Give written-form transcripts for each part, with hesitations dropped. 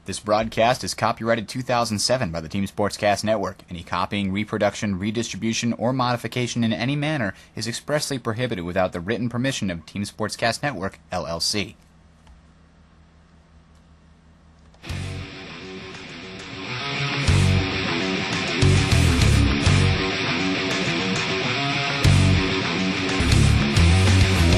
This broadcast is copyrighted 2007 by the Team Sportscast Network. Any copying, reproduction, redistribution, or modification in any manner is expressly prohibited without the written permission of Team Sportscast Network, LLC.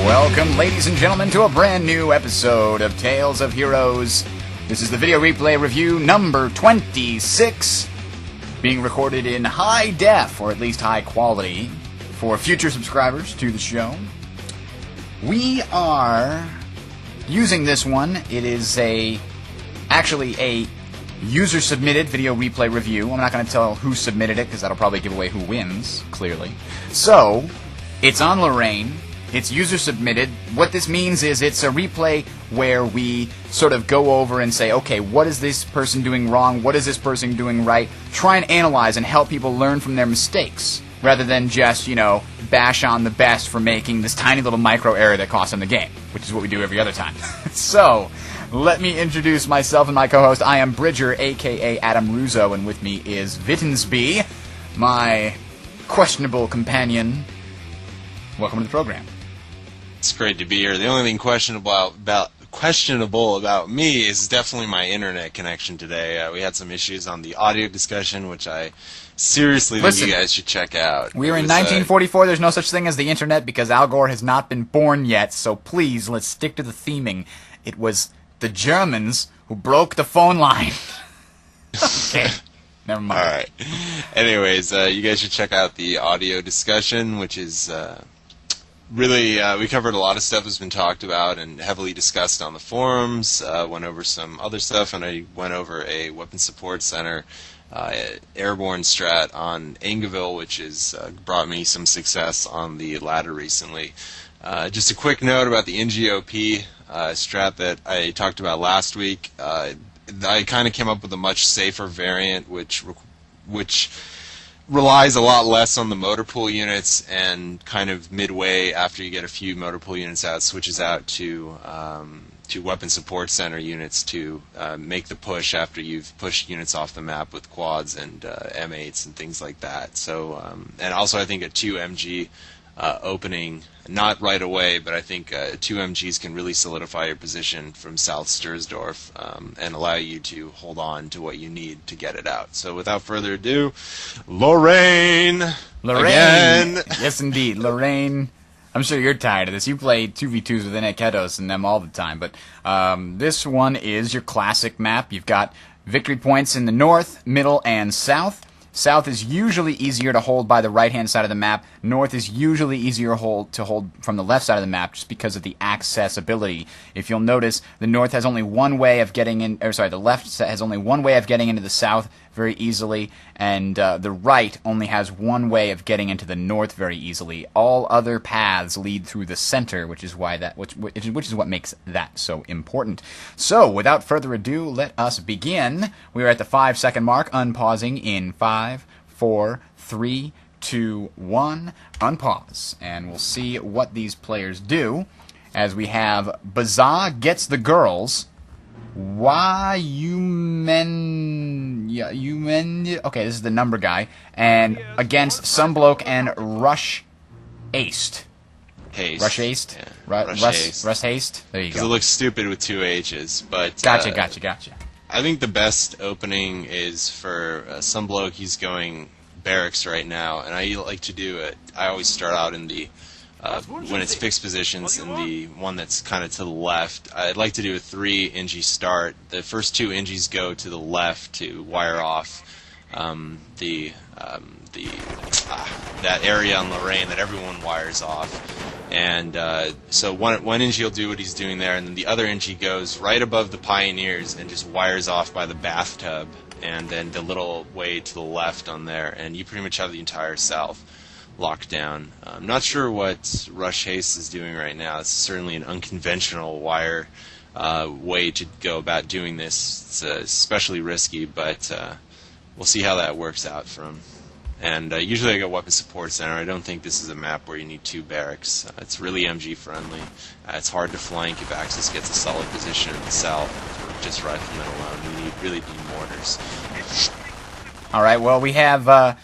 Welcome, ladies and gentlemen, to a brand new episode of Tales of Heroes. This is the video replay review number 26, being recorded in high def, or at least high quality, for future subscribers to the show. We are using this one. It is actually a user-submitted video replay review. I'm not going to tell who submitted it, because that'll probably give away who wins, clearly. So, it's on Lorraine. It's user-submitted. What this means is it's a replay where we sort of go over and say, okay, what is this person doing wrong? What is this person doing right? Try and analyze and help people learn from their mistakes, rather than just, bash on the best for making this tiny little micro error that costs them the game, which is what we do every other time. So, let me introduce myself and my co-host. I am Bridger, a.k.a. Adam Russo, and with me is Vittensby, my questionable companion. Welcome to the program. It's great to be here. The only thing questionable about me is definitely my internet connection today. We had some issues on the audio discussion, which I seriously think you guys should check out. We were in 1944. There's no such thing as the internet because Al Gore has not been born yet, so please, let's stick to the theming. It was the Germans who broke the phone line. Okay. Never mind. All right. Anyways, you guys should check out the audio discussion, which is... Really, we covered a lot of stuff that's been talked about and heavily discussed on the forums, went over some other stuff, and I went over a Weapons Support Center airborne strat on Angeville, which has brought me some success on the ladder recently. Just a quick note about the NGOP strat that I talked about last week. I kind of came up with a much safer variant, which relies a lot less on the motor pool units, and kind of midway after you get a few motor pool units out, switches out to weapon support center units to make the push after you've pushed units off the map with quads and M8s and things like that. So, and also I think a 2 MG opening, not right away, but I think 2 MGs can really solidify your position from South Stursdorf and allow you to hold on to what you need to get it out. So without further ado, Lorraine! Again. Yes, indeed. Lorraine. I'm sure you're tired of this. You play 2v2s with Ineketos and them all the time, but this one is your classic map. You've got victory points in the north, middle, and south. South is usually easier to hold by the right-hand side of the map. North is usually easier to hold from the left side of the map just because of the accessibility. If you'll notice, the north has only one way of getting in, the left has only one way of getting into the south very easily, and the right only has one way of getting into the north very easily. All other paths lead through the center, which is why which is what makes that so important. So, without further ado, let us begin. We are at the 5-second mark, unpausing in 5, 4, 3, 2, 1. Unpause, and we'll see what these players do. As we have Bazaar gets the girls. Okay, this is the number guy, and against some bloke and Rush Haste. Rush Haste? Yeah. Rush Haste? There you go. Because it looks stupid with 2 H's, but... Gotcha. I think the best opening is for some bloke. He's going barracks right now, and I like to do it. I always start out in the... when it's fixed positions, in the one that's kind of to the left, I'd like to do a 3 NG start. The first 2 NGs go to the left to wire off that area on Lorraine that everyone wires off. And so one NG will do what he's doing there, and then the other NG goes right above the Pioneers and just wires off by the bathtub, and then the little way to the left on there, and you pretty much have the entire south locked down. I'm not sure what Rush Haste is doing right now. It's certainly an unconventional way to go about doing this. It's especially risky, but we'll see how that works out for him. And usually I go Weapon Support Center. I don't think this is a map where you need 2 barracks. It's really MG friendly. It's hard to flank if Axis gets a solid position in the south. just riflemen alone. You really need mortars. All right, well, we have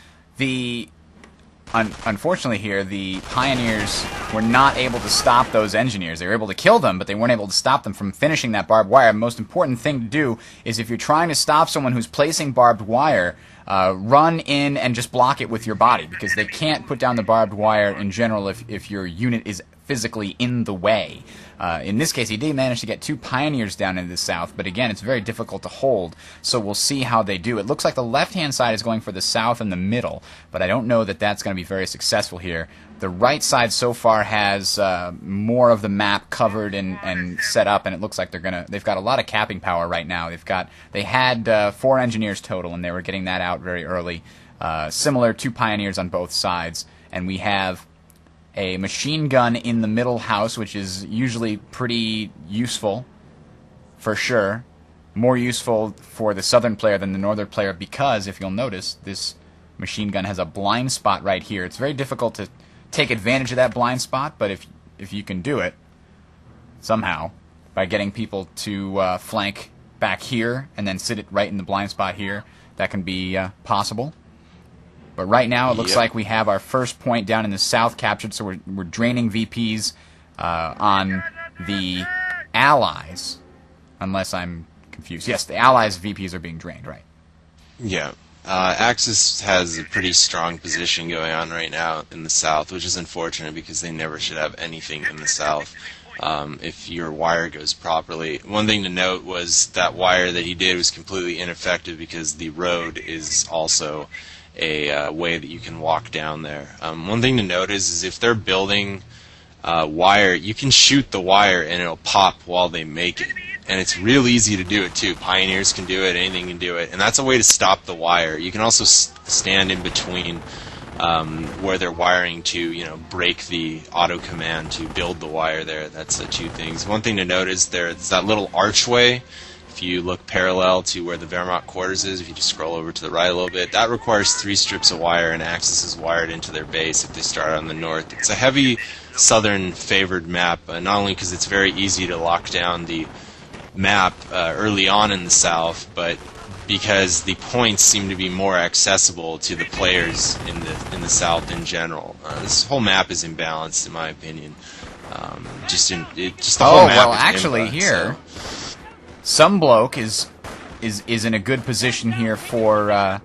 unfortunately here, the Pioneers were not able to stop those Engineers. They were able to kill them, but they weren't able to stop them from finishing that barbed wire. The most important thing to do is if you're trying to stop someone who's placing barbed wire, run in and just block it with your body, because they can't put down the barbed wire in general if your unit is physically in the way. In this case, he did manage to get 2 Pioneers down into the south, but again, it's very difficult to hold, so we'll see how they do. It looks like the left-hand side is going for the south and the middle, but I don't know that that's going to be very successful here. The right side so far has more of the map covered and set up, and it looks like they've got a lot of capping power right now. They had 4 Engineers total, and they were getting that out very early. Similar to Pioneers on both sides, and we have a machine gun in the middle house, which is usually pretty useful, for sure. More useful for the southern player than the northern player, because, if you'll notice, this machine gun has a blind spot right here. It's very difficult to take advantage of that blind spot, but if you can do it, somehow, by getting people to flank back here, and then sit it right in the blind spot here, that can be possible. But right now, it looks like we have our first point down in the south captured, so we're draining VPs on the Allies, unless I'm confused. Yes, the Allies' VPs are being drained, right? Yeah. Axis has a pretty strong position going on right now in the south, which is unfortunate because they never should have anything in the south if your wire goes properly. One thing to note was that wire that he did was completely ineffective because the road is also a way that you can walk down there. One thing to note is if they're building wire, you can shoot the wire and it'll pop while they make it. And it's real easy to do it too. Pioneers can do it, anything can do it. And that's a way to stop the wire. You can also stand in between where they're wiring to, break the auto command to build the wire there. That's 2 things. One thing to note is there's that little archway. If you look parallel to where the Wehrmacht quarters is, if you just scroll over to the right a little bit, that requires 3 strips of wire, and Axis is wired into their base if they start on the north. It's a heavy southern favored map, not only because it's very easy to lock down the map early on in the south, but because the points seem to be more accessible to the players in the south in general. This whole map is imbalanced, in my opinion. Just the whole map. Well, actually, here. Some bloke is in a good position here for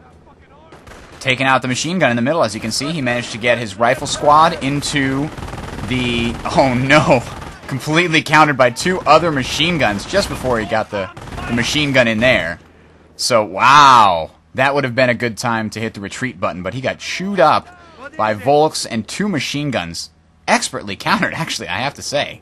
taking out the machine gun in the middle. As you can see, he managed to get his rifle squad into the... Oh no! Completely countered by 2 other machine guns just before he got the machine gun in there. So, wow! That would have been a good time to hit the retreat button, but he got chewed up by Volks and 2 machine guns. Expertly countered, actually, I have to say.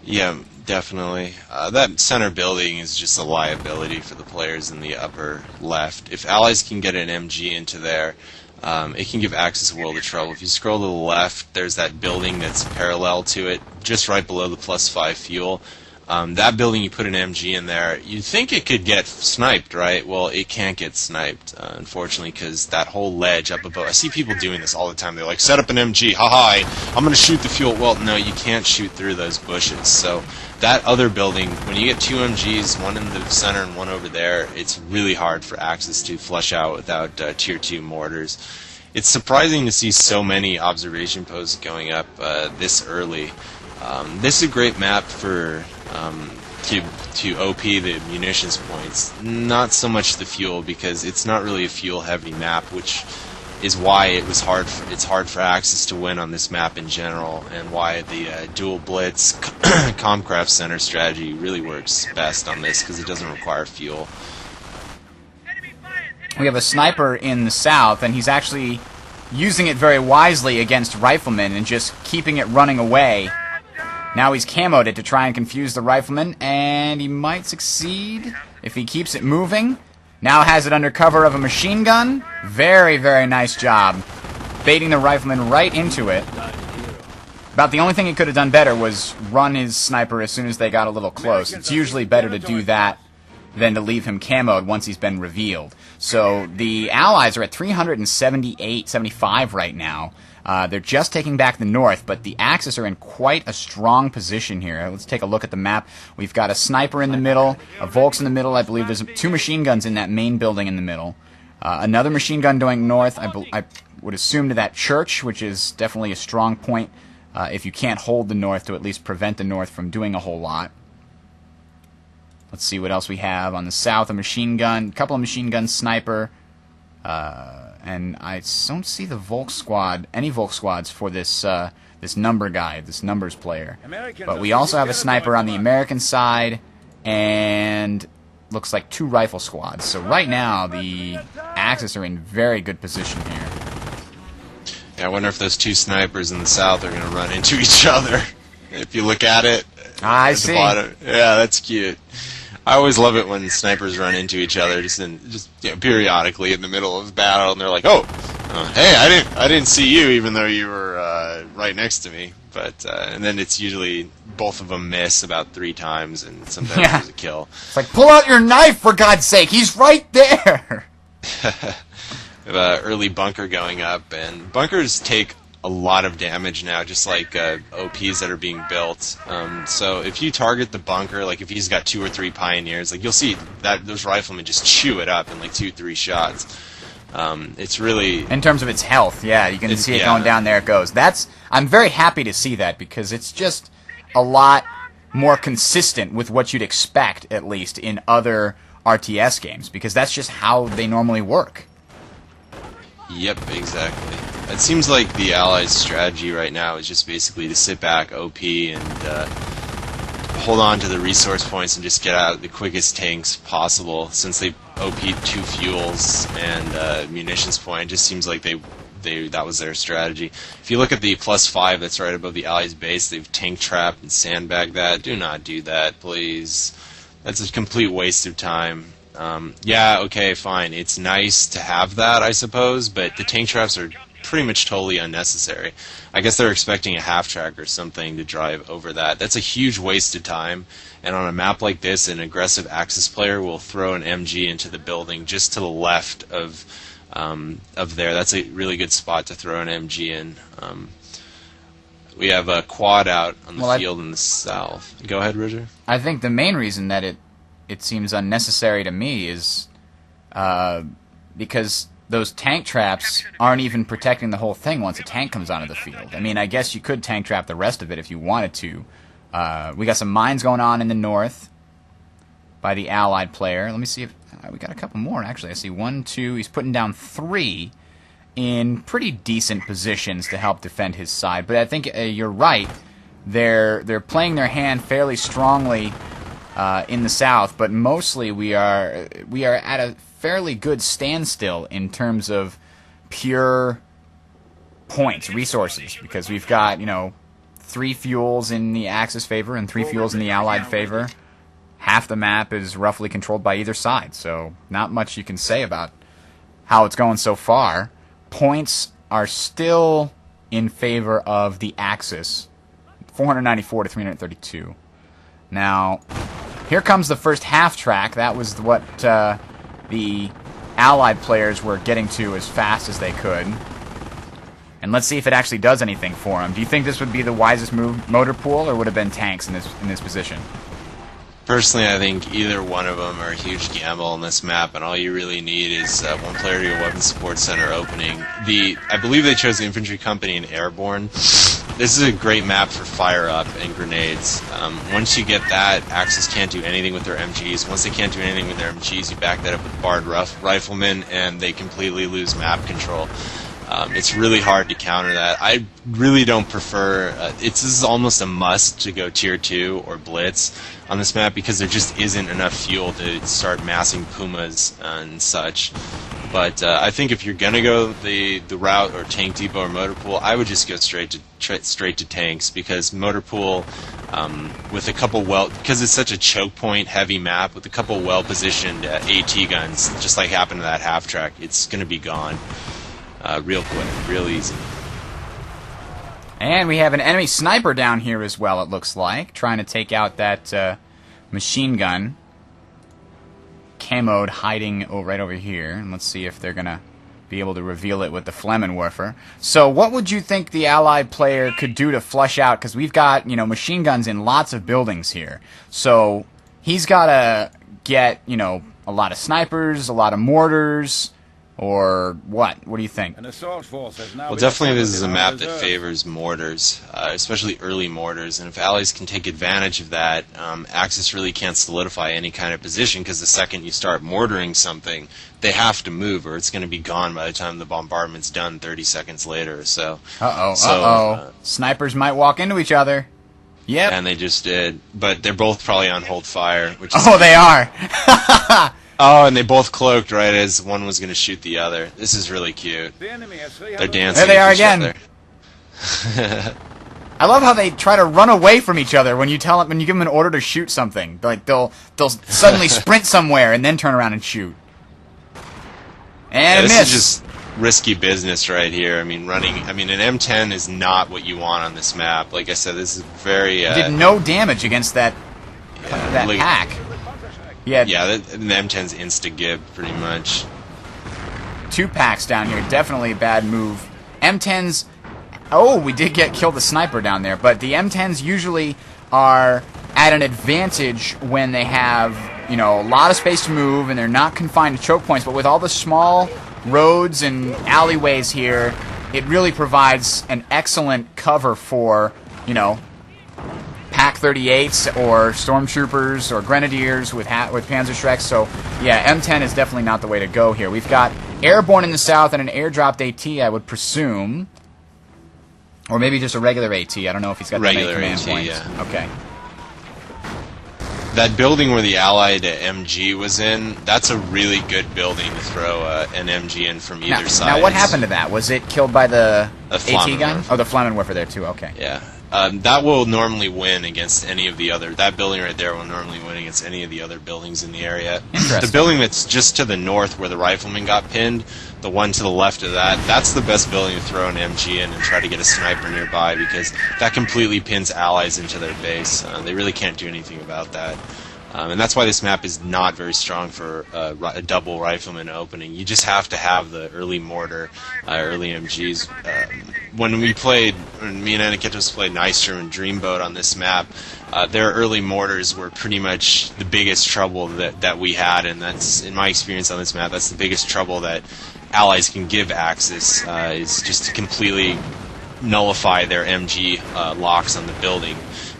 Yeah, definitely. That center building is just a liability for the players in the upper left. If Allies can get an MG into there, it can give Axis a world of trouble. If you scroll to the left, there's that building that's parallel to it, just right below the +5 fuel. That building, you put an MG in there, you'd think it could get sniped, right? Well, it can't get sniped, unfortunately, because that whole ledge up above... I see people doing this all the time. They're like, set up an MG, haha, I'm going to shoot the fuel. Well, no, you can't shoot through those bushes. So that other building, when you get 2 MGs, one in the center and one over there, it's really hard for Axis to flush out without Tier 2 mortars. It's surprising to see so many observation posts going up this early. This is a great map for to OP the munitions points. Not so much the fuel, because it's not really a fuel-heavy map, which is why it's hard for Axis to win on this map in general, and why the dual blitz Comcraft Center strategy really works best on this, because it doesn't require fuel. We have a sniper in the south, and he's actually using it very wisely against riflemen and just keeping it running away. Now he's camoed it to try and confuse the rifleman, and he might succeed if he keeps it moving. Now has it under cover of a machine gun. Very, very nice job. Baiting the rifleman right into it. About the only thing he could have done better was run his sniper as soon as they got a little close. It's usually better to do that than to leave him camoed once he's been revealed. So the Allies are at 378, 75 right now. They're just taking back the north, but the Axis are in quite a strong position here. Let's take a look at the map. We've got a sniper in the middle, a Volks in the middle. I believe there's 2 machine guns in that main building in the middle. Another machine gun going north. I would assume to that church, which is definitely a strong point if you can't hold the north, to at least prevent the north from doing a whole lot. Let's see what else we have on the south. A machine gun, a couple of machine guns, sniper, and I don't see the Volk squad, any Volk squads for this this number guy, this numbers player. But we also have a sniper on the American side, and looks like 2 rifle squads. So right now the Axis are in very good position here. Yeah, I wonder if those 2 snipers in the south are going to run into each other. If you look at it, I at see. the bottom. Yeah, that's cute. I always love it when snipers run into each other just periodically in the middle of battle, and they're like, "Oh, hey, I didn't see you, even though you were right next to me." But and then it's usually both of them miss about 3 times, and sometimes there's a kill. It's like, pull out your knife, for God's sake! He's right there. We have an early bunker going up, and bunkers take a lot of damage now, just like OPs that are being built. So if you target the bunker, like if he's got 2 or 3 pioneers, like you'll see that those riflemen just chew it up in like 2-3 shots. It's really, in terms of its health, yeah, you can see it going down. There it goes. I'm very happy to see that, because it's just a lot more consistent with what you'd expect, at least in other RTS games, because that's just how they normally work. Yep, exactly. It seems like the Allies' strategy right now is just basically to sit back, OP, and hold on to the resource points and just get out the quickest tanks possible. Since they OP'd 2 fuels and munitions point, it just seems like that was their strategy. If you look at the +5 that's right above the Allies' base, they've tank trapped and sandbagged that. Do not do that, please. That's a complete waste of time. Yeah, okay, fine. It's nice to have that, I suppose, but the tank traps are pretty much totally unnecessary. I guess they're expecting a half-track or something to drive over that. That's a huge waste of time, and on a map like this, an aggressive Axis player will throw an MG into the building just to the left of there. That's a really good spot to throw an MG in. We have a quad out on the field in the south. Go ahead, Roger. I think the main reason that it seems unnecessary to me is because those tank traps aren't even protecting the whole thing once a tank comes onto the field. I mean, I guess you could tank trap the rest of it if you wanted to. We got some mines going on in the north by the Allied player. Let me see if we got a couple more, actually. I see 1, 2. He's putting down 3 in pretty decent positions to help defend his side. But I think you're right. They're playing their hand fairly strongly in the south, but mostly we are at a fairly good standstill in terms of pure points, resources, because we've got 3 fuels in the Axis favor and 3 fuels in the Allied favor. Half the map is roughly controlled by either side, so not much you can say about how it's going so far. Points are still in favor of the Axis, 494 to 332. Now, here comes the first half track. That was what the Allied players were getting to as fast as they could. And let's see if it actually does anything for them. Do you think this would be the wisest move, motor pool, or would have been tanks in this position? Personally, I think either one of them are a huge gamble on this map, and all you really need is one player to a weapons support center opening. I believe they chose the Infantry Company in Airborne. This is a great map for fire up and grenades. Once you get that, Axis can't do anything with their MGs. Once they can't do anything with their MGs, you back that up with barred riflemen, and they completely lose map control. It's really hard to counter that. I really don't prefer... this is almost a must to go Tier 2 or Blitz on this map, because there just isn't enough fuel to start massing Pumas and such. But I think if you're going to go the route or tank depot or motor pool, I would just go straight to tanks, because motor pool, with a couple because it's such a choke point heavy map, with a couple well-positioned AT guns, just like happened to that half track, it's going to be gone. Real quick, real easy. And we have an enemy sniper down here as well, it looks like, trying to take out that machine gun. camoed hiding right over here. And let's see if they're going to be able to reveal it with the Flammenwerfer. So what would you think the Allied player could do to flush out? Because we've got, machine guns in lots of buildings here. So he's got to get, a lot of snipers, a lot of mortars, or what? What do you think? Well, definitely this is a map that favors mortars, especially early mortars. And if Allies can take advantage of that, Axis really can't solidify any kind of position, because the second you start mortaring something, they have to move, or it's going to be gone by the time the bombardment's done 30 seconds later. So, snipers might walk into each other. Yep. And they just did. But they're both probably on hold fire. Which is they are. Oh, and they both cloaked right as one was going to shoot the other. This is really cute. They're dancing. There they are with each again. other. I love how they try to run away from each other when you give them an order to shoot something. Like they'll suddenly sprint somewhere and then turn around and shoot. And this is just risky business right here. I mean, an M10 is not what you want on this map. Like I said, this is very. Did no damage against that hack. Yeah, the M10's insta-gib, pretty much. 2 packs down here, definitely a bad move. M10s, oh, we did kill the sniper down there, but the M10s usually are at an advantage when they have, a lot of space to move and they're not confined to choke points, but with all the small roads and alleyways here, it really provides an excellent cover for, Pack 38s or stormtroopers or grenadiers with Panzerschrecks. So yeah, M10 is definitely not the way to go here. We've got airborne in the south and an airdropped AT, I would presume, or maybe just a regular AT. I don't know if he's got regular that many command AT, points. Yeah. Okay. That building where the Allied MG was in, that's a really good building to throw an MG in from either side. Now what happened to that? Was it killed by the AT gun? Flammenwerfer. Oh, the Flammenwerfer there too. Okay. Yeah. That will normally win against any of the other. That building right there will normally win against any of the other buildings in the area. Interesting. The building that's just to the north where the rifleman got pinned, the one to the left of that's the best building to throw an MG in and try to get a sniper nearby, because that completely pins Allies into their base. They really can't do anything about that. And that's why this map is not very strong for a double rifleman opening. You just have to have the early mortar, early MGs. When me and Anikitos played Nystrom and Dreamboat on this map, their early mortars were pretty much the biggest trouble that we had, and that's, in my experience on this map, that's the biggest trouble that Allies can give Axis, is just to completely nullify their MG locks on the building.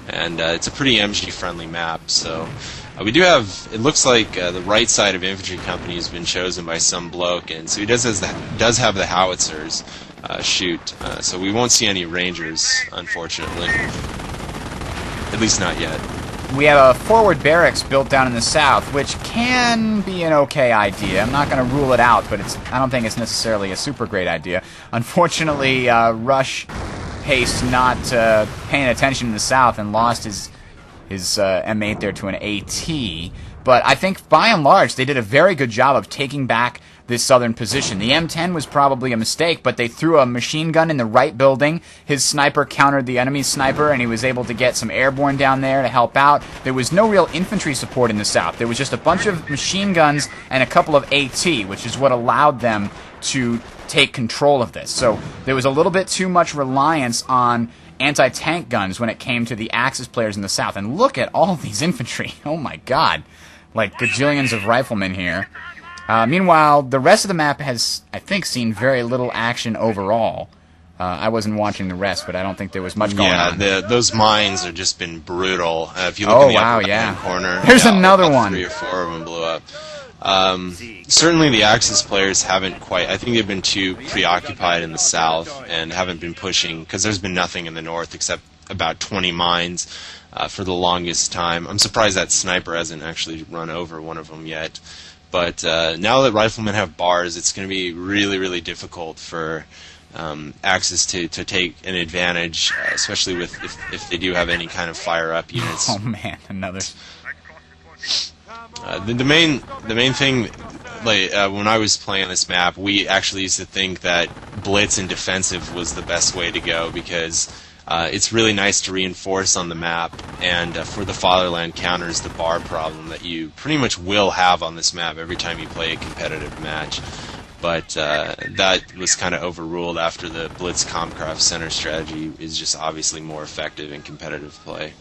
And it's a pretty MG-friendly map, so we do have. It looks like the right side of Infantry Company has been chosen by some bloke, and so he does have the howitzers shoot. So we won't see any Rangers, unfortunately. At least not yet. We have a forward barracks built down in the south, which can be an okay idea. I'm not going to rule it out, but I don't think it's necessarily a super great idea. Unfortunately, Rush Haste not paying attention in the south and lost his M8 there to an AT. But I think, by and large, they did a very good job of taking back this southern position. The M10 was probably a mistake, but they threw a machine gun in the right building. His sniper countered the enemy's sniper, and he was able to get some airborne down there to help out. There was no real infantry support in the south. There was just a bunch of machine guns and a couple of AT, which is what allowed them to take control of this. So there was a little bit too much reliance on anti-tank guns when it came to the Axis players in the south. And look at all these infantry. Oh my god. Like gajillions of riflemen here. Meanwhile, the rest of the map has, I think, seen very little action overall. I wasn't watching the rest, but I don't think there was much going on. Yeah, those mines have just been brutal. If you look in the upper right-hand corner, there's another one. 3 or 4 of them blew up. Certainly the Axis players haven't quite. I think they've been too preoccupied in the south and haven't been pushing, because there's been nothing in the north except about 20 mines for the longest time. I'm surprised that sniper hasn't actually run over one of them yet. But now that riflemen have bars, it's going to be really, really difficult for Axis to take an advantage, especially if they do have any kind of fire-up units. Oh man, another. The main thing, like when I was playing this map, we actually used to think that blitz and defensive was the best way to go, because It's really nice to reinforce on the map, and for the Fatherland counters the bar problem that you pretty much will have on this map every time you play a competitive match. But that was kind of overruled after the Blitz Comcraft Center strategy is just obviously more effective in competitive play.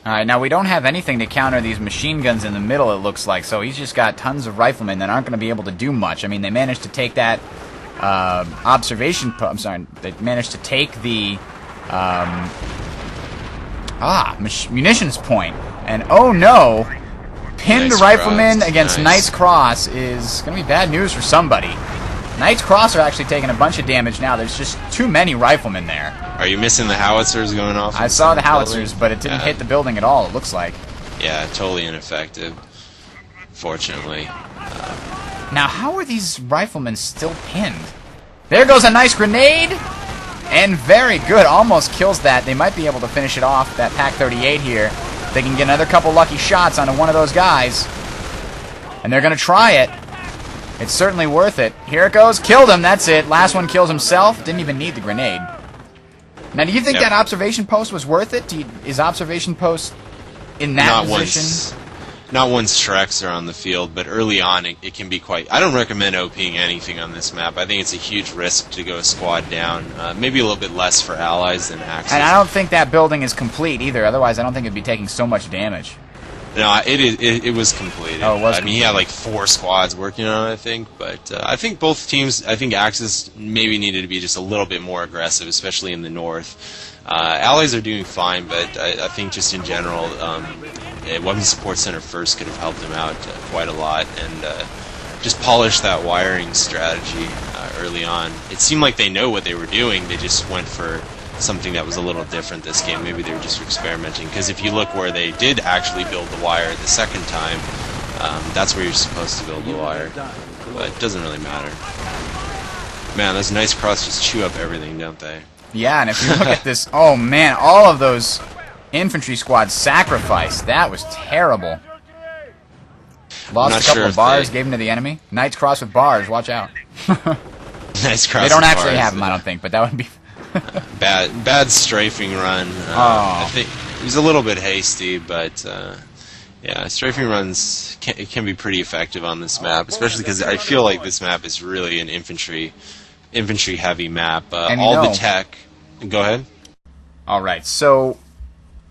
Alright, now we don't have anything to counter these machine guns in the middle, it looks like, so he's just got tons of riflemen that aren't going to be able to do much. I mean, they managed to take that observation post. I'm sorry, they managed to take the munitions point. And oh no! Pinned Nice rifleman cross. against Nice. Knight's Cross is going to be bad news for somebody. Knight's Cross are actually taking a bunch of damage now. There's just too many riflemen there. Are you missing the howitzers going off? I saw the howitzers, but it didn't hit the building at all, it looks like. Yeah, totally ineffective, fortunately. Now, how are these riflemen still pinned? There goes a nice grenade! And very good, almost kills that. They might be able to finish it off, that Pac-38 here. They can get another couple lucky shots onto one of those guys. And they're going to try it. It's certainly worth it. Here it goes. Killed him. That's it. Last one kills himself. Didn't even need the grenade. Now, do you think that observation post was worth it? Is observation post in that position? Not once Shreks are on the field, but early on it can be quite... I don't recommend OPing anything on this map. I think it's a huge risk to go a squad down. Maybe a little bit less for allies than Axis. And I don't think that building is complete either. Otherwise, I don't think it'd be taking so much damage. No, it was completed. Oh, it was I mean, he had like 4 squads working on it, I think. But I think both teams, I think Axis maybe needed to be just a little bit more aggressive, especially in the north. Allies are doing fine, but I think just in general, Weapons Support Center first could have helped him out quite a lot, and just polish that wiring strategy early on. It seemed like they know what they were doing. They just went for something that was a little different this game. Maybe they were just experimenting, because if you look where they did actually build the wire the second time, that's where you're supposed to build the wire, but it doesn't really matter. Man, those nice cross just chew up everything, don't they? Yeah, and if you look at this, oh man, all of those infantry squads sacrificed. That was terrible. Lost a couple of bars, gave them to the enemy. Knight's Cross with bars, watch out. Nice cross. They don't actually have them, I don't think, but that would be... bad strafing run. I think it was a little bit hasty, but yeah, strafing runs can be pretty effective on this map, especially because I feel like this map is really an infantry heavy map. All the tech. Go ahead. All right, so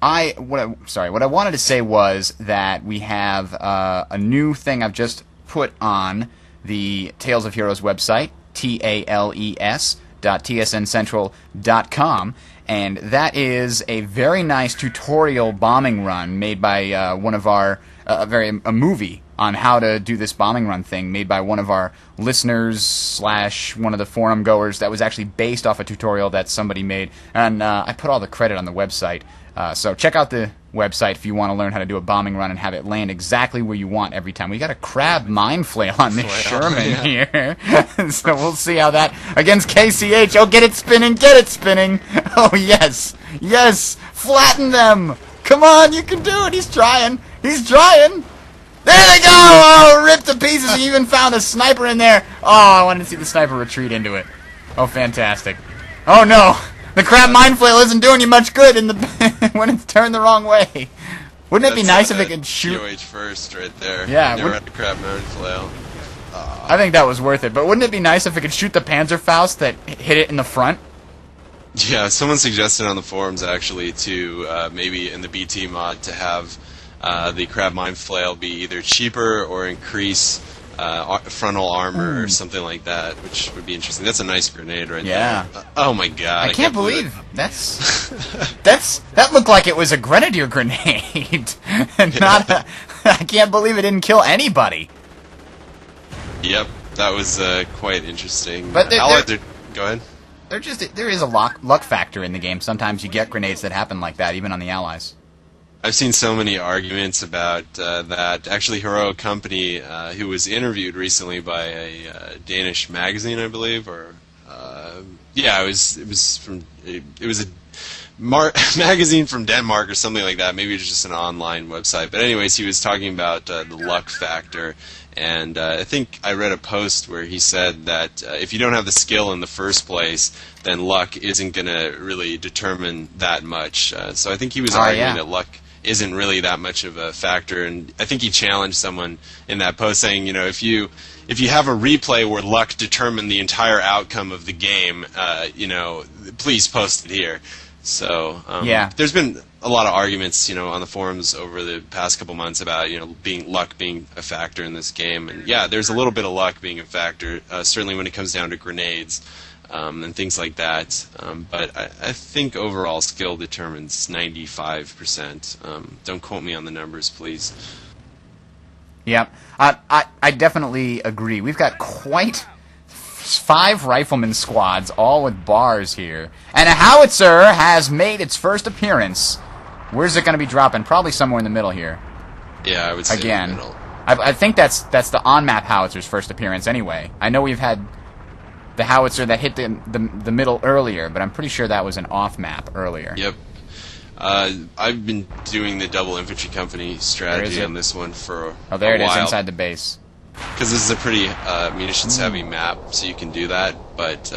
what I wanted to say was that we have a new thing I've just put on the Tales of Heroes website, tales.tsncentral.com, and that is a very nice tutorial bombing run made by one of our a movie on how to do this bombing run thing made by one of our listeners / one of the forum goers that was actually based off a tutorial that somebody made, and I put all the credit on the website. So check out the website if you want to learn how to do a bombing run and have it land exactly where you want every time. We got a crab mine flail on this Sherman here. So we'll see how that against KCH. Oh, get it spinning, get it spinning. Oh, yes. Yes. Flatten them. Come on, you can do it. He's trying. He's trying. There they go. Oh, ripped to pieces. He even found a sniper in there. Oh, I wanted to see the sniper retreat into it. Oh, fantastic. Oh, no. The crab mine flail isn't doing you much good in the when it's turned the wrong way. Wouldn't it be nice if it could shoot? POH first right there. Yeah. Never had a crab mine flail. I think that was worth it. But wouldn't it be nice if it could shoot the Panzerfaust that hit it in the front? Yeah, someone suggested on the forums actually to maybe in the BT mod to have the crab mine flail be either cheaper or increase frontal armor or something like that, which would be interesting. That's a nice grenade right there. Oh my god! I can't believe that looked like it was a grenadier grenade, and not. I can't believe it didn't kill anybody. Yep, that was quite interesting. But go ahead. There is a luck factor in the game. Sometimes you get grenades that happen like that, even on the Allies. I've seen so many arguments about that. Actually, Heroic Company, who was interviewed recently by a Danish magazine, I believe, or yeah, it was a magazine from Denmark or something like that. Maybe it's just an online website. But anyways, he was talking about the luck factor. And I think I read a post where he said that if you don't have the skill in the first place, then luck isn't going to really determine that much. So I think he was arguing that luck isn't really that much of a factor. And I think he challenged someone in that post saying, if you have a replay where luck determined the entire outcome of the game, please post it here. So there's been a lot of arguments, on the forums over the past couple months about, luck being a factor in this game. And yeah, there's a little bit of luck being a factor, certainly when it comes down to grenades and things like that. But I think overall skill determines 95%. Don't quote me on the numbers, please. Yeah, I definitely agree. We've got quite 5 rifleman squads, all with bars here. And a howitzer has made its first appearance. Where's it going to be dropping? Probably somewhere in the middle here. Yeah, I would say again. in the middle. I think that's the on-map howitzer's first appearance anyway. I know we've had the howitzer that hit the middle earlier, but I'm pretty sure that was an off-map earlier. Yep. I've been doing the double infantry company strategy on this one for a while. Oh, there it is, inside the base. Because this is a pretty munitions-heavy map, so you can do that. But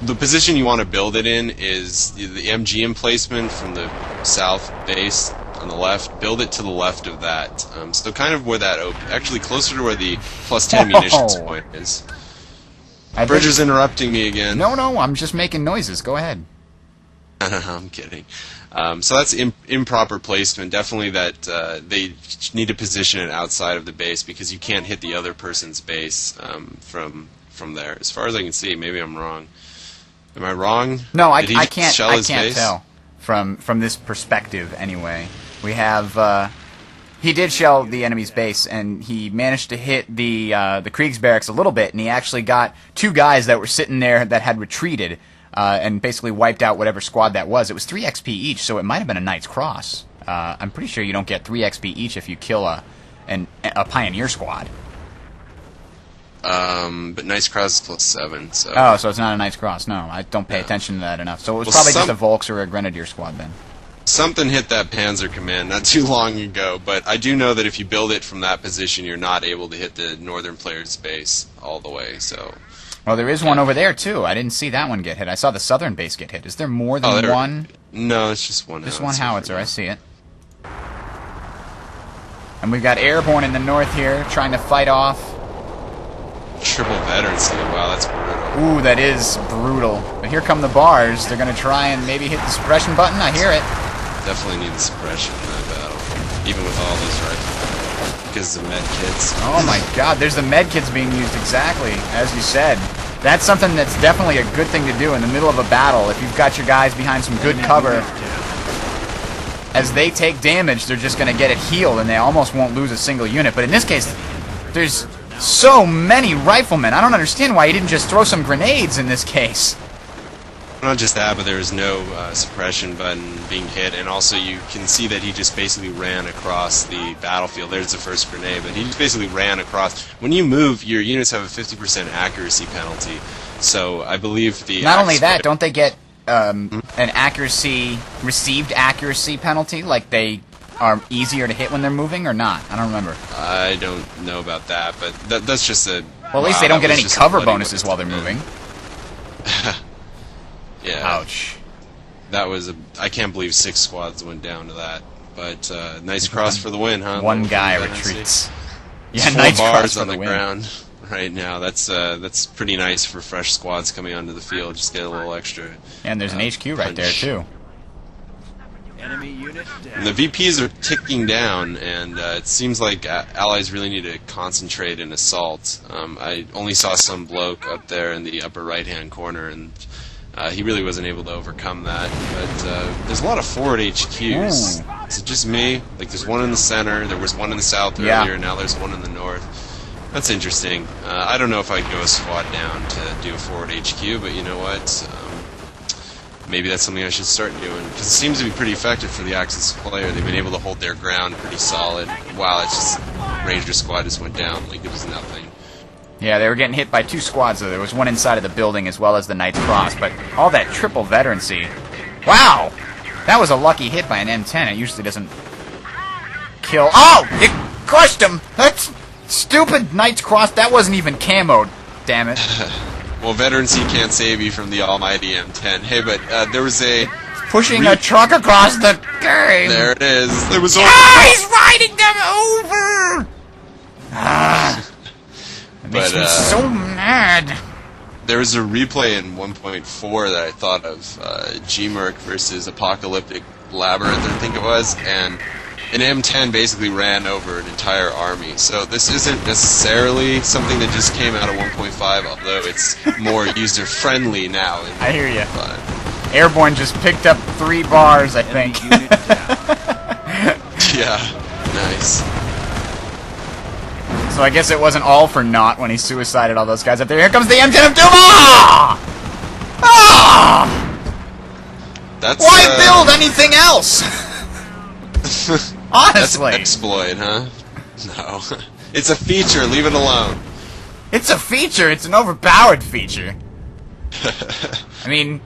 the position you want to build it in is the MG emplacement from the south base on the left. Build it to the left of that. So kind of where that actually closer to where the +10 munitions point is. Bridger's interrupting me again. No, I'm just making noises. Go ahead. I'm kidding. So that's improper placement. Definitely that they need to position it outside of the base because you can't hit the other person's base from there. As far as I can see, maybe I'm wrong. Am I wrong? No, I can't tell from this perspective anyway. We have he did shell the enemy's base, and he managed to hit the Kriegsbarracks a little bit, and he actually got 2 guys that were sitting there that had retreated. And basically wiped out whatever squad that was. It was 3 XP each, so it might have been a Knight's Cross. I'm pretty sure you don't get 3 XP each if you kill a Pioneer squad. But Knight's Cross is +7, so... Oh, so it's not a Knight's Cross. No, I don't pay attention to that enough. So it was probably just a Volks or a Grenadier squad then. Something hit that Panzer command not too long ago, but I do know that if you build it from that position, you're not able to hit the northern player's base all the way, so... Well, there is one over there, too. I didn't see that one get hit. I saw the southern base get hit. Is there more than one? No, it's just one howitzer. Just one howitzer. I see it. And we've got airborne in the north here, trying to fight off. Triple veterancy. Wow, that's brutal. Ooh, that is brutal. But here come the bars. They're going to try and maybe hit the suppression button. I hear it. Definitely need the suppression in that battle, even with all those rifles. Because the med kits. Oh my god, there's the med kits being used exactly, as you said. That's something that's definitely a good thing to do in the middle of a battle. If you've got your guys behind some good cover, as they take damage, they're just going to get it healed, and they almost won't lose a single unit. But in this case, there's so many riflemen. I don't understand why he didn't just throw some grenades in this case. Not just that, but there was no suppression button being hit, and also you can see that he just basically ran across the battlefield. There's the first grenade, but he just basically ran across. When you move, your units have a 50% accuracy penalty, so I believe the... Not only that, don't they get an received accuracy penalty, like they are easier to hit when they're moving, or not? I don't remember. I don't know about that, but that's just a... Well, at least they don't get any cover bonuses while they're moving. Yeah. Ouch. That was I can't believe 6 squads went down to that. But nice cross for the win, huh? One guy retreats. Yeah, nice bars on the ground right now. That's pretty nice for fresh squads coming onto the field. Just get a little extra. And there's an HQ right there too. And the VPs are ticking down, and it seems like allies really need to concentrate in assault. I only saw some bloke up there in the upper right-hand corner, and he really wasn't able to overcome that. But there's a lot of forward HQs. Ooh. Is it just me? Like, there's one in the center, there was one in the south earlier, now there's one in the north. That's interesting. I don't know if I'd go a squad down to do a forward HQ, but you know what? Maybe that's something I should start doing, because it seems to be pretty effective for the Axis player. They've been able to hold their ground pretty solid. Wow, it's just Ranger squad just went down like it was nothing. Yeah, they were getting hit by 2 squads, though. There was one inside of the building as well as the Knight's Cross, but all that triple veterancy Wow! That was a lucky hit by an M10. It usually doesn't kill. Oh! It crushed him! That's stupid Knight's Cross. That wasn't even camoed. Damn it. Well, Veterancy can't save you from the almighty M10. Hey, but there was a... Pushing a truck across the game! There it is. There was... He's riding them over! It makes me so mad. There was a replay in 1.4 that I thought of, Gmerc versus Apocalyptic Labyrinth, I think it was, and an M10 basically ran over an entire army. So this isn't necessarily something that just came out of 1.5, although it's more user-friendly now. I hear you. Airborne just picked up 3 bars, I think. Yeah, nice. So I guess it wasn't all for naught when he suicided all those guys up there. Here comes the M10 of Doom! Ah! Ah! Why build anything else? Honestly. That's an exploit, huh? No. It's a feature, leave it alone. It's a feature, it's an overpowered feature. I mean,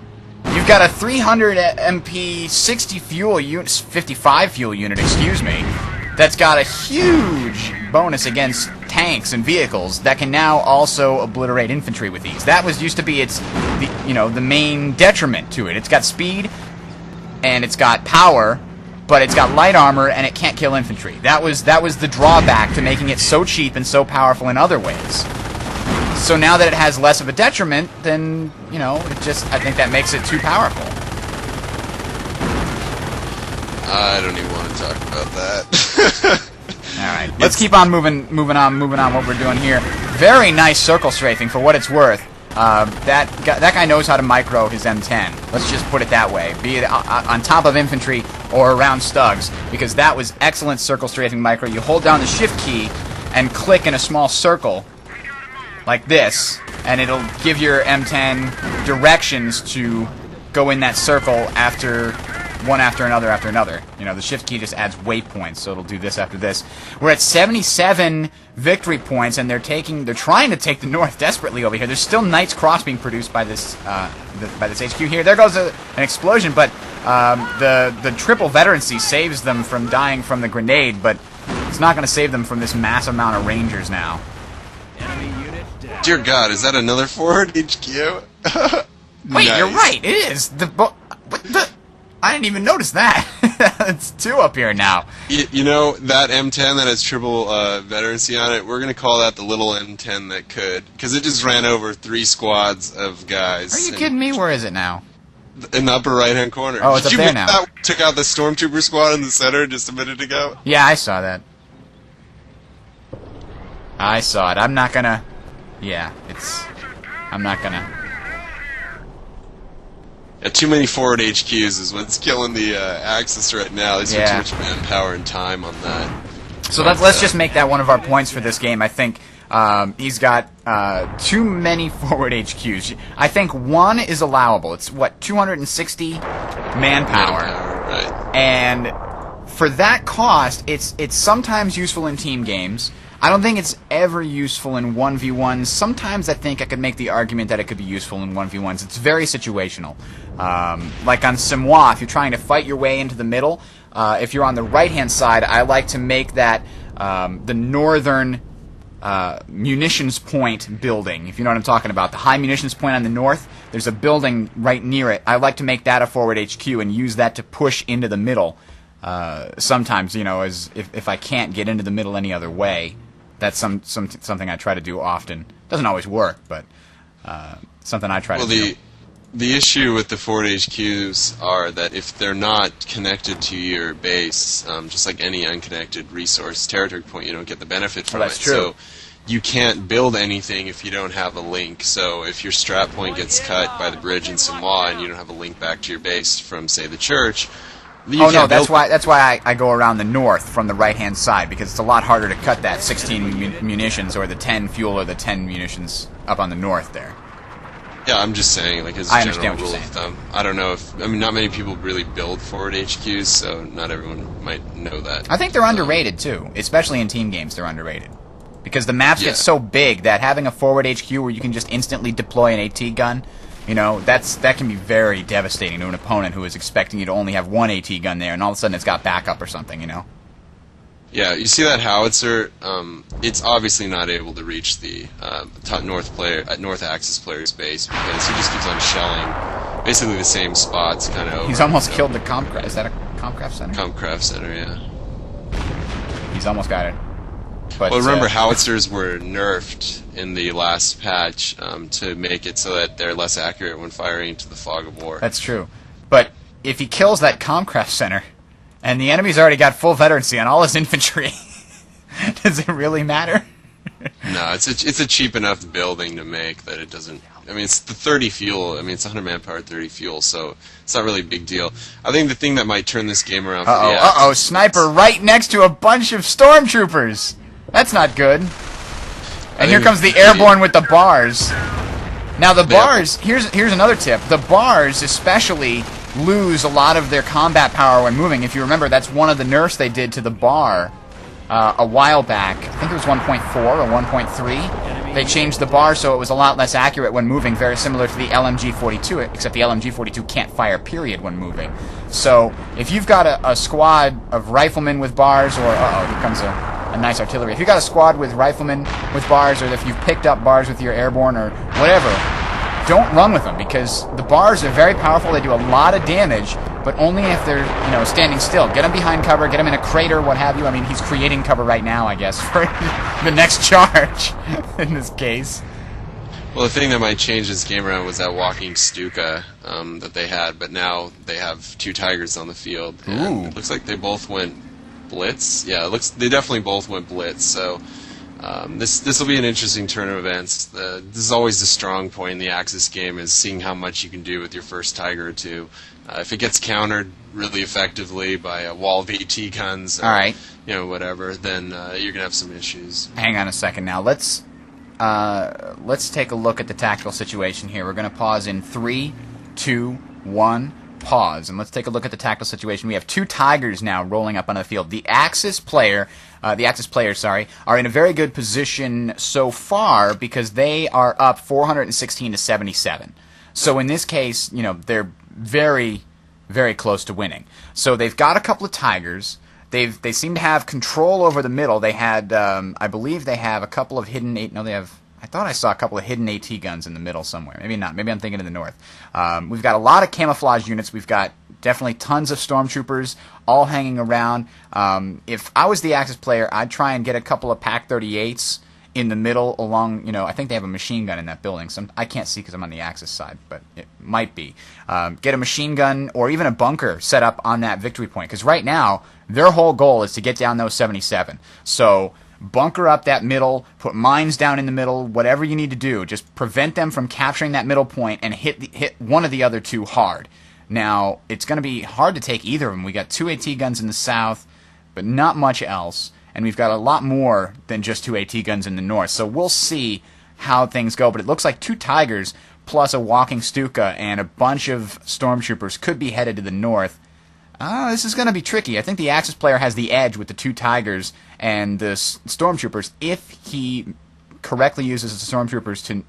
you've got a 300 MP 60 fuel unit, 55 fuel unit, excuse me, that's got a huge bonus against tanks and vehicles that can now also obliterate infantry with ease. That was used to be the main detriment to it. It's got speed and it's got power, but it's got light armor and it can't kill infantry. That was the drawback to making it so cheap and so powerful in other ways. So now that it has less of a detriment, then, I think that makes it too powerful. I don't even want to talk about that. Alright, let's keep on moving on what we're doing here. Very nice circle strafing for what it's worth. That guy knows how to micro his M10. Let's just put it that way. Be it on top of infantry or around stugs, because that was excellent circle strafing micro. You hold down the shift key and click in a small circle like this, and it'll give your M10 directions to go in that circle one after another. The shift key just adds waypoints, so it'll do this after this. We're at 77 victory points, and they're trying to take the north desperately over here. There's still Knight's Cross being produced by this HQ here. There goes an explosion, but the triple veterancy saves them from dying from the grenade, but it's not going to save them from this massive amount of Rangers now. Dear God, is that another forward HQ? Wait, Nice. You're right. It is. I didn't even notice that. It's 2 up here now. You know, that M10 that has triple veterancy on it, we're going to call that the little M10 that could. Because it just ran over 3 squads of guys. Are you kidding me? Where is it now? In the upper right-hand corner. Oh, it's up there now. That took out the Stormtrooper squad in the center just a minute ago? Yeah, I saw that. I saw it. I'm not gonna... Yeah, I'm not gonna... Yeah, too many forward HQs is what's killing the Axis right now. There's too much manpower and time on that. So let's just make that one of our points for this game. I think he's got too many forward HQs. I think 1 is allowable. It's, 260 manpower. Right. And for that cost, it's sometimes useful in team games. I don't think it's ever useful in 1v1s. Sometimes I think I could make the argument that it could be useful in 1v1s. It's very situational. Like on Simois, if you're trying to fight your way into the middle, if you're on the right-hand side, I like to make that the northern munitions point building, if you know what I'm talking about. The high munitions point on the north, there's a building right near it. I like to make that a forward HQ and use that to push into the middle. Sometimes, as if I can't get into the middle any other way. That's something I try to do often. Doesn't always work, but something I try to do. The issue with the forward HQs are that if they're not connected to your base, just like any unconnected resource territory point, you don't get the benefit from it. That's true. So you can't build anything if you don't have a link. So if your strat point gets cut by the bridge in Simois and you don't have a link back to your base from, say, the church... That's why I go around the north from the right-hand side, because it's a lot harder to cut that 16 munitions or the 10 fuel or the 10 munitions up on the north there. Yeah, I'm just saying, as a general rule of thumb. I don't know not many people really build forward HQs, so not everyone might know that. I think they're underrated, too. Especially in team games, they're underrated. Because the maps get so big that having a forward HQ where you can just instantly deploy an AT gun You know, that can be very devastating to an opponent who is expecting you to only have one AT gun there, and all of a sudden it's got backup or something, you know? Yeah, you see that howitzer, it's obviously not able to reach the north axis player's base because he just keeps on shelling basically the same spots kind of over. He's almost killed the Compcraft. Is that a Compcraft Center? Compcraft Center, yeah. He's almost got it. But, well, remember, howitzers were nerfed in the last patch to make it so that they're less accurate when firing into the fog of war. That's true. But if he kills that Comcraft Center, and the enemy's already got full veterancy on all his infantry, does it really matter? No, it's a cheap enough building to make that it doesn't... I mean, it's the 30 fuel. I mean, it's 100 manpower, 30 fuel, so it's not really a big deal. I think the thing that might turn this game around for the Axis... Uh-oh, sniper right next to a bunch of stormtroopers! That's not good. And here comes the airborne with the bars. Now the bars, here's another tip. The bars especially lose a lot of their combat power when moving. If you remember, that's one of the nerfs they did to the bar a while back. I think it was 1.4 or 1.3. They changed the bar so it was a lot less accurate when moving, very similar to the LMG-42, except the LMG-42 can't fire, period, when moving. So if you've got a squad of riflemen with bars, or, uh-oh, here comes a nice artillery. If you've got a squad with riflemen with bars, or if you've picked up bars with your airborne or whatever, don't run with them, because the bars are very powerful. They do a lot of damage, but only if they're, you know, standing still. Get them behind cover, get them in a crater, what have you. I mean, he's creating cover right now, I guess, for the next charge in this case. Well, the thing that might change this game around was that walking Stuka that they had, but now they have two Tigers on the field. And it looks like they both went blitz. Yeah, they definitely both went blitz. So this will be an interesting turn of events. This is always the strong point in the Axis game, is seeing how much you can do with your first Tiger or two. If it gets countered really effectively by a wall of AT guns, or, all right, you know, whatever, then you're gonna have some issues. Hang on a second now. Let's take a look at the tactical situation here. We're gonna pause in 3, 2, 1. Pause, and let's take a look at the tactical situation. We have two Tigers now rolling up on the field. The Axis players, are in a very good position so far because they are up 416 to 77. So in this case, you know, they're very, very close to winning. So they've got a couple of Tigers. They seem to have control over the middle. They had, I believe, they have a couple of hidden I thought I saw a couple of hidden AT guns in the middle somewhere. Maybe not. Maybe I'm thinking in the north. We've got a lot of camouflage units. We've got definitely tons of stormtroopers all hanging around. If I was the Axis player, I'd try and get a couple of PaK-38s in the middle along, you know, I think they have a machine gun in that building. I can't see because I'm on the Axis side, but it might be. Get a machine gun or even a bunker set up on that victory point, because right now their whole goal is to get down those 77. So bunker up that middle, put mines down in the middle, whatever you need to do. Just prevent them from capturing that middle point and hit one of the other two hard. Now, it's going to be hard to take either of them. We got two AT guns in the south, but not much else. And we've got a lot more than just two AT guns in the north. So we'll see how things go. But it looks like two Tigers plus a walking Stuka and a bunch of stormtroopers could be headed to the north. This is going to be tricky. I think the Axis player has the edge with the two Tigers and the stormtroopers. If he correctly uses the stormtroopers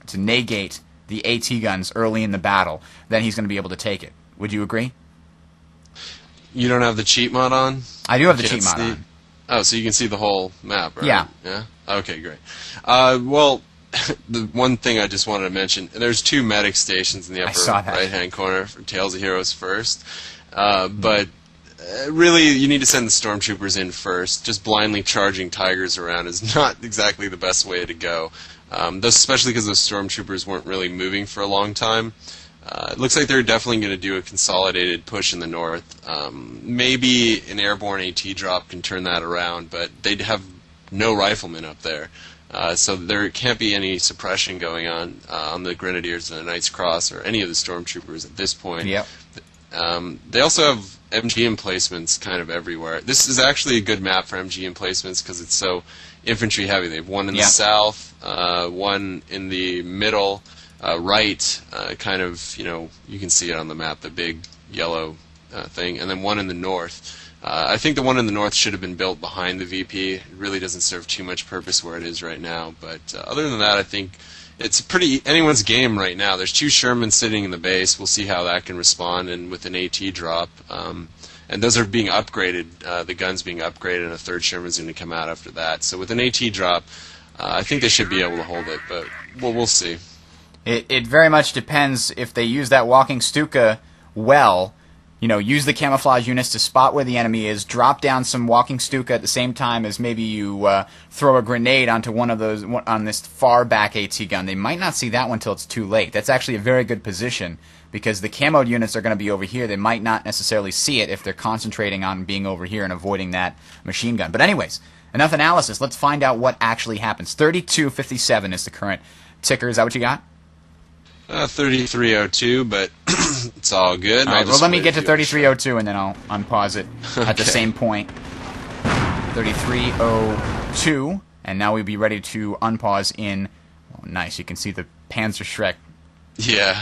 to negate the AT guns early in the battle, then he's going to be able to take it. Would you agree? You don't have the cheat mod on? I do have the cheat mod on. Oh, so you can see the whole map, right? Yeah. Yeah? Okay, great. Well, the one thing I just wanted to mention, there's two medic stations in the upper right-hand corner for Tales of Heroes first. But really, you need to send the stormtroopers in first. Just blindly charging Tigers around is not exactly the best way to go. Especially because those stormtroopers weren't really moving for a long time. It looks like they're definitely going to do a consolidated push in the north. Maybe an airborne AT drop can turn that around, but they'd have no riflemen up there. So there can't be any suppression going on the Grenadiers and the Knight's Cross or any of the stormtroopers at this point. Yep. They also have MG emplacements kind of everywhere. This is actually a good map for MG emplacements because it's so infantry heavy. They have one in the south, one in the middle, right, kind of, you know, you can see it on the map, the big yellow thing, and then one in the north. I think the one in the north should have been built behind the VP. It really doesn't serve too much purpose where it is right now. But other than that, I think it's pretty anyone's game right now. There's 2 Shermans sitting in the base. We'll see how that can respond, and with an AT drop. And those are being upgraded, the gun's being upgraded, and a 3rd Sherman's going to come out after that. So with an AT drop, I think they should be able to hold it, but we'll see. It very much depends if they use that walking Stuka well. You know, use the camouflage units to spot where the enemy is, drop down some walking Stuka at the same time as maybe you throw a grenade onto one of those on this far back AT gun. They might not see that one till it's too late. That's actually a very good position because the camoed units are going to be over here. They might not necessarily see it if they're concentrating on being over here and avoiding that machine gun. But anyways, enough analysis. Let's find out what actually happens. 32:57 is the current ticker. Is that what you got? 3302, but it's all good. All right, well, let me get to 3302 and then I'll unpause it at the same point. 3302, and now we'll be ready to unpause in. Oh, nice! You can see the Panzer Shrek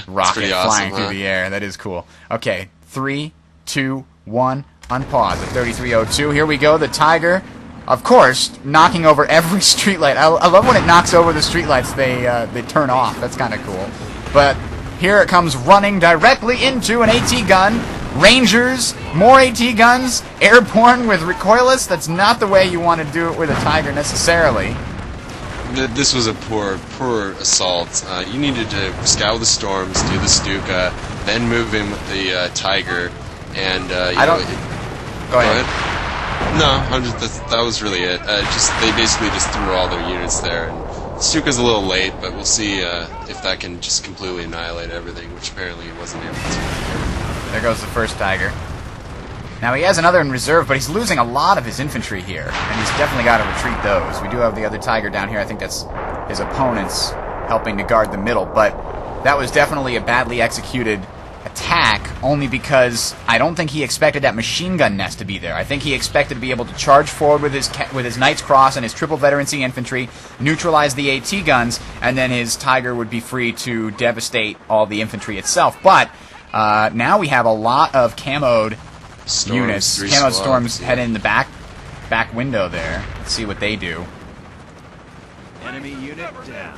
rocket flying through the air. That is cool. Okay, 3, 2, 1, unpause at 3302. Here we go. The Tiger, of course, knocking over every streetlight. I love when it knocks over the streetlights. They turn off. That's kind of cool. But here it comes running directly into an AT gun. Rangers, more AT guns, airborne with recoilless. That's not the way you want to do it with a Tiger necessarily. This was a poor assault. You needed to scour the storms, do the Stuka, then move in with the Tiger, and Go ahead. No, that was really it. They basically just threw all their units there. And Stuka's a little late, but we'll see if that can just completely annihilate everything, which apparently it wasn't able to. There goes the first Tiger. Now he has another in reserve, but he's losing a lot of his infantry here, and he's definitely got to retreat those. We do have the other Tiger down here. I think that's his opponents helping to guard the middle, but that was definitely a badly executed attack, only because I don't think he expected that machine gun nest to be there. I think he expected to be able to charge forward with his Knight's Cross and his triple veterancy infantry, neutralize the AT guns, and then his Tiger would be free to devastate all the infantry itself. But now we have a lot of camoed units. Camoed storms head in the back window there. Let's see what they do. Enemy unit down.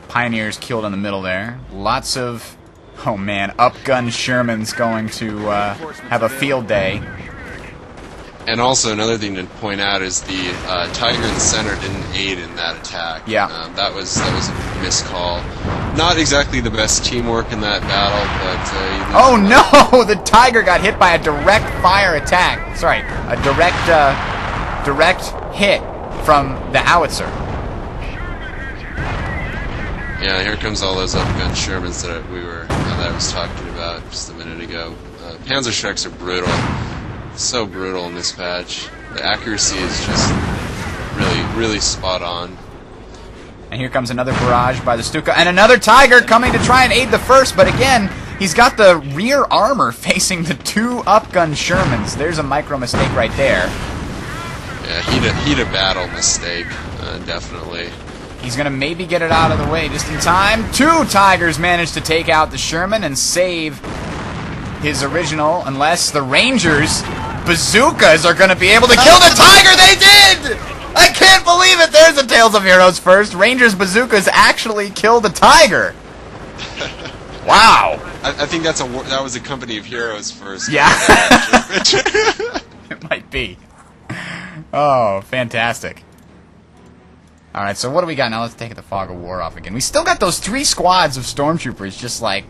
Pioneers killed in the middle there. Lots of... Oh man, upgun Sherman's going to have a field day. And also another thing to point out is the Tiger in the center didn't aid in that attack. Yeah, that was a miscall. Not exactly the best teamwork in that battle, but. Oh no! The Tiger got hit by a direct fire attack. Sorry, a direct hit from the howitzer. Yeah, here comes all those upgun Shermans that I was talking about just a minute ago. Panzer Shreks are brutal. So brutal in this patch. The accuracy is just really spot on. And here comes another barrage by the Stuka, and another Tiger coming to try and aid the first, but again, he's got the rear armor facing the 2 upgun Shermans. There's a micro mistake right there. Yeah, heat of battle mistake, definitely. He's going to maybe get it out of the way just in time. 2 Tigers managed to take out the Sherman and save his original, unless the Rangers bazookas are going to be able to kill the Tiger. They did! I can't believe it. There's the Tales of Heroes first. Rangers bazookas actually killed a Tiger. Wow. I think that was a Company of Heroes first. Yeah. It might be. Oh, fantastic. Alright, so what do we got now? Let's take the Fog of War off again. We still got those 3 squads of stormtroopers just, like,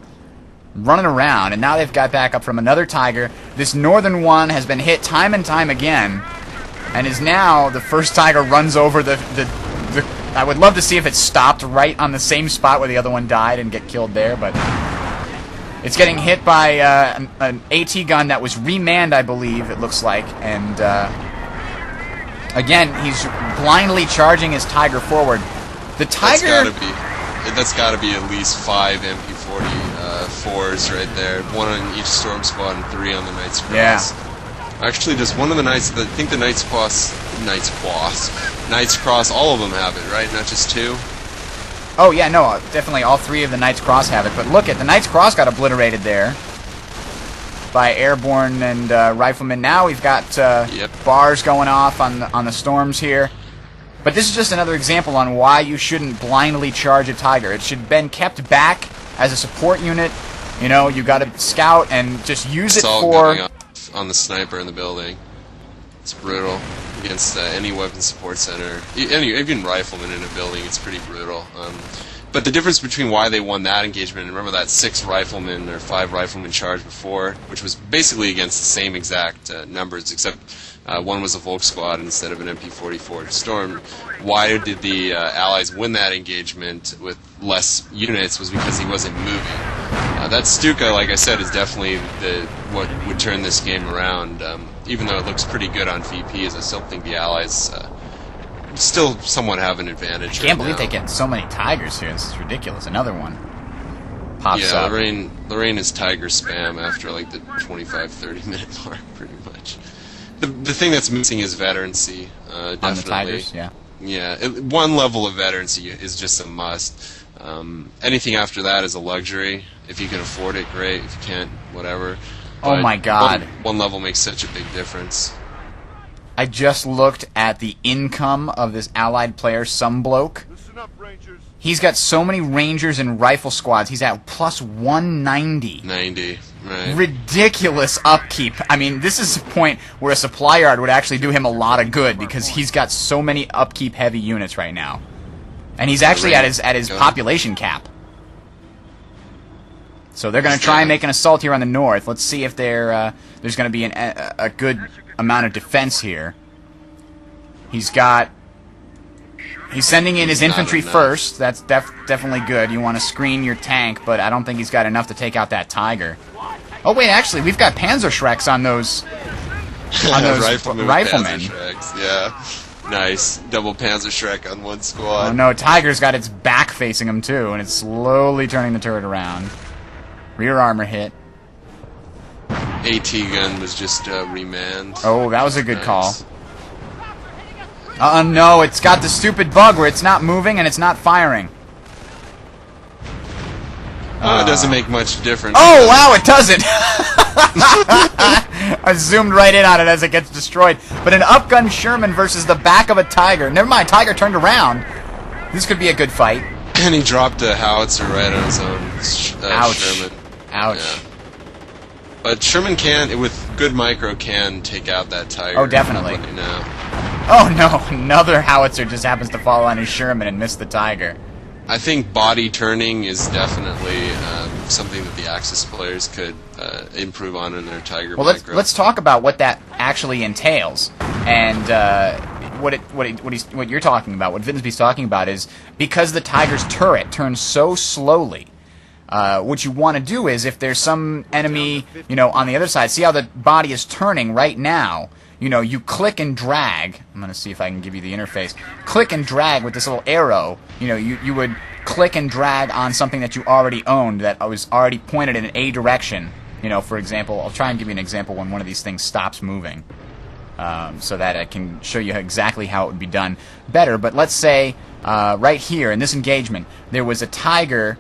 running around, and now they've got backup from another Tiger. This northern one has been hit time and time again, and is now the first Tiger runs over the I would love to see if it stopped right on the same spot where the other one died and get killed there, but it's getting hit by an AT gun that was remanned, I believe, it looks like, and again, he's blindly charging his Tiger forward. The Tiger... That's gotta be at least 5 MP-44s right there. 1 on each storm squad and 3 on the Knight's Cross. Yeah. Actually, just one of the Knights, I think the Knight's Cross, all of them have it, right? Not just 2? Oh, yeah, no, definitely all 3 of the Knight's Cross have it. But look, the Knight's Cross got obliterated there by airborne and riflemen. Now we've got bars going off on the storms here. But this is just another example on why you shouldn't blindly charge a Tiger. It should have been kept back as a support unit. You know, you got to scout and just use it for... Going off on the sniper in the building. It's brutal against any weapon support center. Even riflemen in a building, it's pretty brutal. But the difference between why they won that engagement, and remember that 6 riflemen or 5 riflemen charge before, which was basically against the same exact numbers, except one was a Volk squad instead of an MP-44 Storm. Why did the Allies win that engagement with less units was because he wasn't moving. That Stuka, like I said, is definitely what would turn this game around. Even though it looks pretty good on VPs, I still think the Allies still somewhat have an advantage. I can't believe they get so many Tigers here. This is ridiculous. Another one pops up. Yeah, Lorraine is Tiger spam after like the 25-30 minute mark, pretty much. The thing that's missing is veterancy. Definitely. On the Tigers, yeah. Yeah, one level of veterancy is just a must. Anything after that is a luxury. If you can afford it, great. If you can't, whatever. Oh my God. One level makes such a big difference. I just looked at the income of this allied player, some bloke. He's got so many Rangers and rifle squads. He's at plus 190. 90, right. Ridiculous upkeep. I mean, this is a point where a supply yard would actually do him a lot of good because he's got so many upkeep heavy units right now. And he's actually at his population cap. So they're going to try and make an assault here on the north. Let's see if there's going to be a good amount of defense here. He's sending in his infantry first. That's definitely good. You want to screen your tank, but I don't think he's got enough to take out that Tiger. Oh wait, actually, we've got Panzerschrecks on those riflemen. Yeah, nice. Double Panzerschreck on one squad. Oh no, Tiger's got its back facing him too, and it's slowly turning the turret around. Rear armor hit. AT gun was just remanned. Oh, that was a good call. No, it's got the stupid bug where it's not moving and it's not firing. It doesn't make much difference. Oh, wow, it doesn't! I zoomed right in on it as it gets destroyed. But an upgun Sherman versus the back of a Tiger. Never mind, Tiger turned around. This could be a good fight. And he dropped a howitzer right on his own Sherman. Ouch. Yeah. But Sherman with good micro, can take out that Tiger. Oh, definitely. Now. Oh no, another howitzer just happens to fall on his Sherman and miss the Tiger. I think body turning is definitely something that the Axis players could improve on in their Tiger micro. Let's talk about what that actually entails. And what you're talking about, what Vinsby's talking about is because the Tiger's turret turns so slowly, what you want to do is if there's some enemy, on the other side, see how the body is turning right now. You click and drag. I'm going to see if I can give you the interface. Click and drag with this little arrow. You would click and drag on something that you already owned that was already pointed in a direction. For example, I'll try and give you an example when one of these things stops moving so that I can show you exactly how it would be done better. But let's say right here in this engagement, there was a Tiger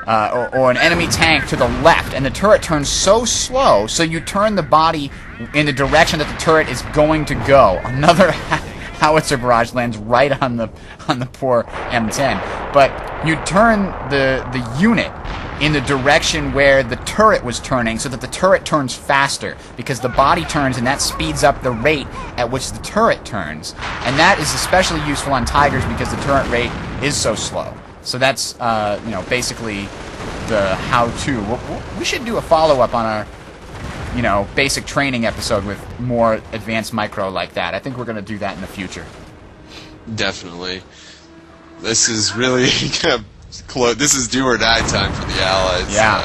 or an enemy tank to the left, and the turret turns so slow, so you turn the body in the direction that the turret is going to go. Another howitzer barrage lands right on the poor M10. But you turn the unit in the direction where the turret was turning, so that the turret turns faster, because the body turns, and that speeds up the rate at which the turret turns. And that is especially useful on Tigers because the turret rate is so slow. So that's, basically the how-to. We should do a follow-up on our, basic training episode with more advanced micro like that. I think we're going to do that in the future. Definitely. This is really close. This is do or die time for the Allies. Yeah.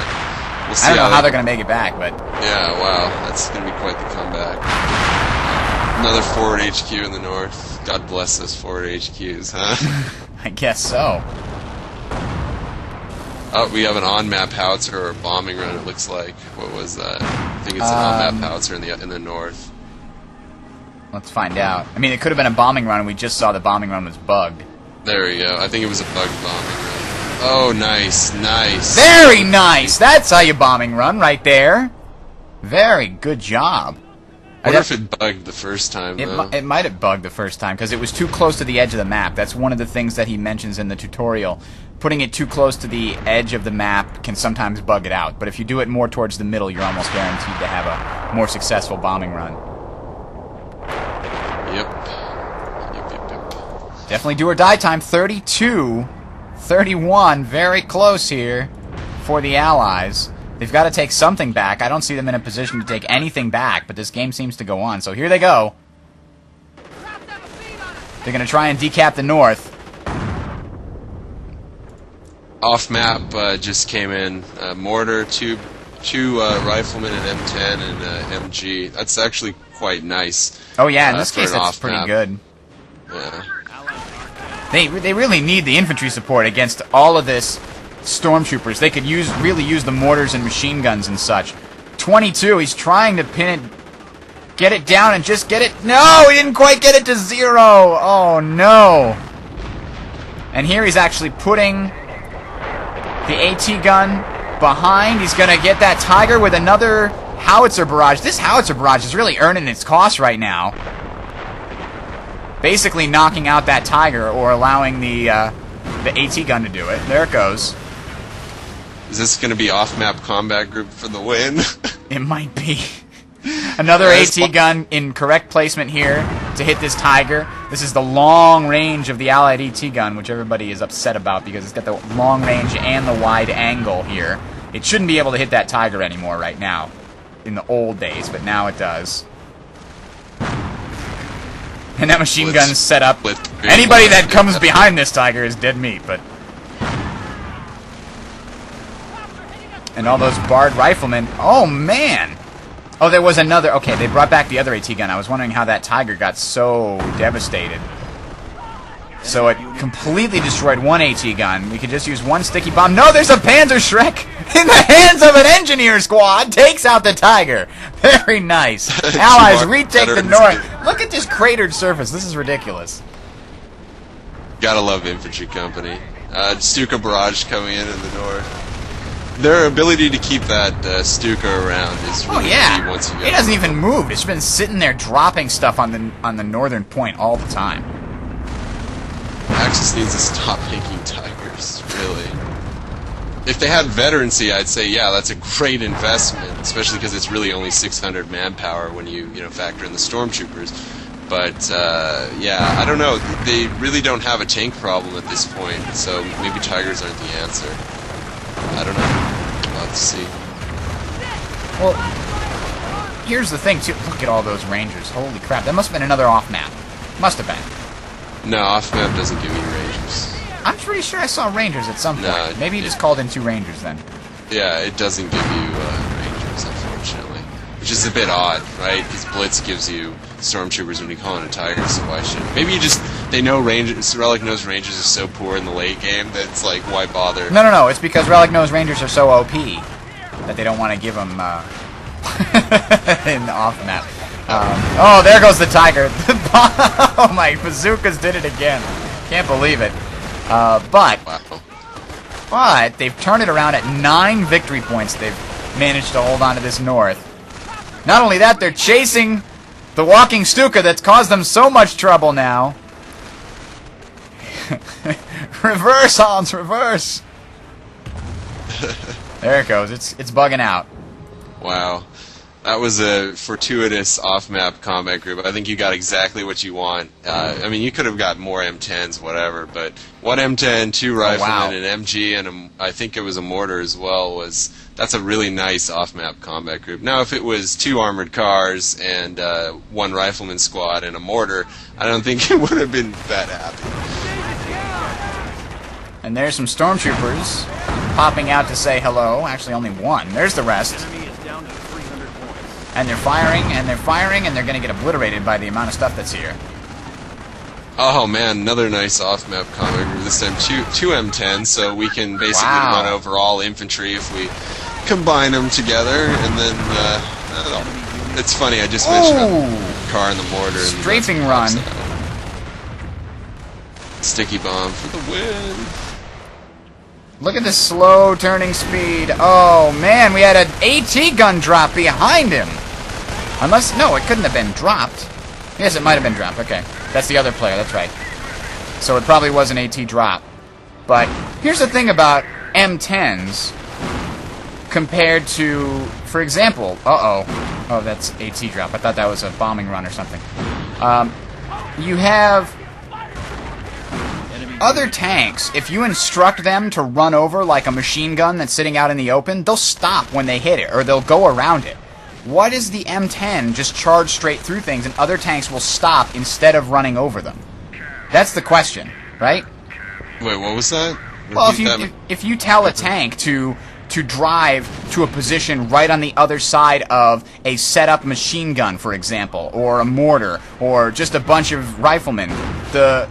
We'll see I don't know how they're going to make it back, but... Yeah, wow. That's going to be quite the comeback. Another forward HQ in the north. God bless those forward HQs, huh? I guess so. Oh, we have an on-map howitzer or a bombing run, it looks like. What was that? I think it's an on-map howitzer in the north. Let's find out. I mean, it could have been a bombing run, and we just saw the bombing run was bugged. There we go. I think it was a bugged bombing run. Oh, nice, nice. Very nice! That's how you bombing run, right there. Very good job. I wonder if it bugged the first time, though. It might have bugged the first time, because it was too close to the edge of the map. That's one of the things that he mentions in the tutorial. Putting it too close to the edge of the map can sometimes bug it out, but if you do it more towards the middle, you're almost guaranteed to have a more successful bombing run. Yep. Definitely do or die time. 32, 31, very close here for the Allies. They've got to take something back. I don't see them in a position to take anything back, but this game seems to go on. So here they go. They're going to try and decap the north. Off map just came in. Mortar, two riflemen, an M10 and MG. That's actually quite nice. Oh yeah, in this case that's pretty good. Yeah. They really need the infantry support against all of this stormtroopers. They could really use the mortars and machine guns and such. 22, he's trying to pin it, get it down and just get it. No, he didn't quite get it to 0. Oh no. And here he's actually putting the AT gun behind. He's going to get that Tiger with another howitzer barrage. This howitzer barrage is really earning its cost right now. Basically knocking out that Tiger or allowing the AT gun to do it. There it goes. Is this going to be off-map combat group for the win? It might be. Another AT gun in correct placement here to hit this Tiger. This is the long range of the Allied AT gun, which everybody is upset about because it's got the long range and the wide angle here. It shouldn't be able to hit that Tiger anymore right now, in the old days, but now it does. And that machine gun's set up. Anybody that comes behind this Tiger is dead meat, but... And all those barred riflemen. Oh, man! Oh, there was another... Okay, they brought back the other AT gun. I was wondering how that Tiger got so devastated. So it completely destroyed one AT gun. We could just use one sticky bomb. No, there's a Panzerschreck in the hands of an engineer squad. Takes out the Tiger. Very nice. Allies retake the north. Look at this cratered surface. This is ridiculous. Gotta love infantry company. Stuka barrage coming in the north. Their ability to keep that Stuka around is really key once you get it hasn't even moved. It's been sitting there dropping stuff on the northern point all the time. Axis needs to stop making Tigers, really. If they had veterancy, I'd say, yeah, that's a great investment, especially because it's really only 600 manpower when you factor in the stormtroopers. But, yeah, I don't know. They really don't have a tank problem at this point, so maybe Tigers aren't the answer. I don't know. We'll have to see. Well, here's the thing, too. Look at all those Rangers. Holy crap. That must have been another off-map. Must have been. No, off-map doesn't give you Rangers. I'm pretty sure I saw Rangers at some point. No, maybe you just called in 2 Rangers then. Yeah, it doesn't give you Rangers, unfortunately. Which is a bit odd, right? Because Blitz gives you Stormtroopers when you call in a Tiger, so why should... Maybe you just... They know Rangers... Relic knows Rangers are so poor in the late game that it's like, why bother? No. It's because Relic knows Rangers are so OP that they don't want to give them in the off-map. Oh, there goes the Tiger. Oh, my bazookas did it again. Can't believe it. But they've turned it around at 9 victory points. They've managed to hold on to this north. Not only that, they're chasing the walking Stuka that's caused them so much trouble now. Reverse, Hans, reverse. There it goes. It's bugging out. Wow. That was a fortuitous off-map combat group. I think you got exactly what you want. I mean, you could have got more M10s, whatever, but 1 M10, 2 riflemen, an MG, and I think it was a mortar as well. That's a really nice off-map combat group. Now, if it was 2 armored cars and 1 rifleman squad and a mortar, I don't think it would have been that happy. And there's some stormtroopers popping out to say hello. Actually, only 1. There's the rest. And they're firing, and they're going to get obliterated by the amount of stuff that's here. Oh man, another nice off-map combat group. This time 2 M10s, so we can basically run over all infantry if we combine them together. And then, I don't know. It's funny, I just mentioned a car in the mortar. Strafing run. Sticky bomb for the win. Look at the slow turning speed. Oh, man, we had an AT gun drop behind him. Unless, no, it couldn't have been dropped. Yes, it might have been dropped. Okay. That's the other player, that's right. So it probably was an AT drop. But here's the thing about M10s compared to, for example, oh, that's AT drop. I thought that was a bombing run or something. You have other tanks. If you instruct them to run over like a machine gun that's sitting out in the open, they'll stop when they hit it, or they'll go around it. Why does the M10 just charge straight through things and other tanks will stop instead of running over them? That's the question, right? Wait, what was that? Well, if you tell a tank to drive to a position right on the other side of a set-up machine gun, for example, or a mortar, or just a bunch of riflemen, the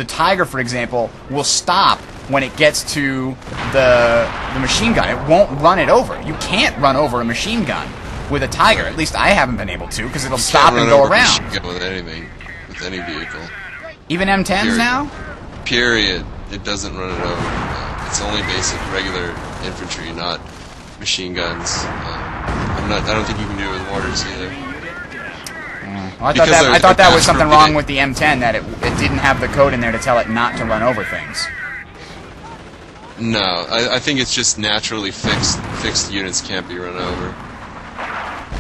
Tiger, for example, will stop when it gets to the machine gun. It won't run it over. You can't run over a machine gun with a Tiger. At least I haven't been able to, because it'll stop and go around. You can't run over a machine gun with anything, with any vehicle. Even M10s now? Period. It doesn't run it over. It's only basic, regular infantry, not machine guns. I don't think you can do it with mortars either. Well, I thought that was something wrong with the M10, that it didn't have the code in there to tell it not to run over things. No, I think it's just naturally fixed units can't be run over.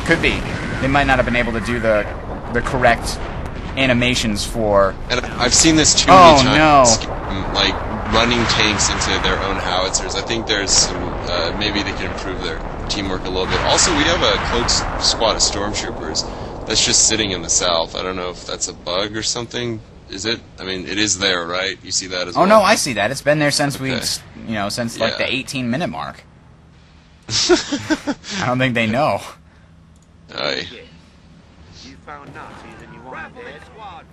Could be. They might not have been able to do the correct animations for... And I've seen this too many times. No. Like, running tanks into their own howitzers. I think there's some... maybe they can improve their teamwork a little bit. Also, we have a cloaked squad of stormtroopers that's just sitting in the south. I don't know if that's a bug or something. Is it? I mean, it is there, right? You see that as well? Oh, no, I see that. It's been there since since like the Yeah. 18-minute mark. I don't think they know. Aye.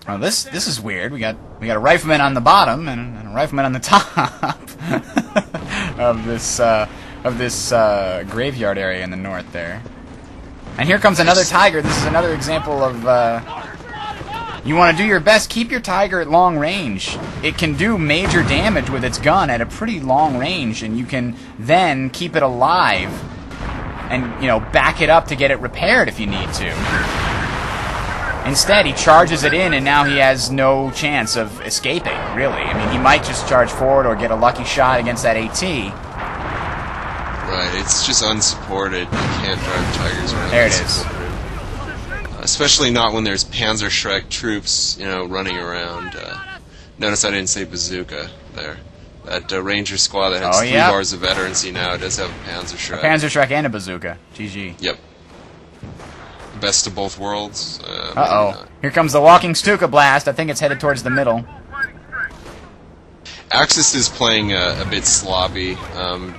Oh, this is weird. We got a rifleman on the bottom and a rifleman on the top of this graveyard area in the north there. And here comes another Tiger. This is another example of you want to do your best. Keep your Tiger at long range. It can do major damage with its gun at a pretty long range, and you can then keep it alive and, back it up to get it repaired if you need to. Instead, he charges it in, and now he has no chance of escaping, really. I mean, he might just charge forward or get a lucky shot against that AT. Right, it's just unsupported. You can't drive Tigers around. There it is. Especially not when there's Panzerschreck troops, running around. Notice I didn't say bazooka there. That Ranger squad that has 3 bars of veterancy now does have a Panzerschreck. A Panzerschreck and a bazooka. GG. Yep. Best of both worlds. Uh-oh. Here comes the walking Stuka blast. I think it's headed towards the middle. Axis is playing a bit sloppy,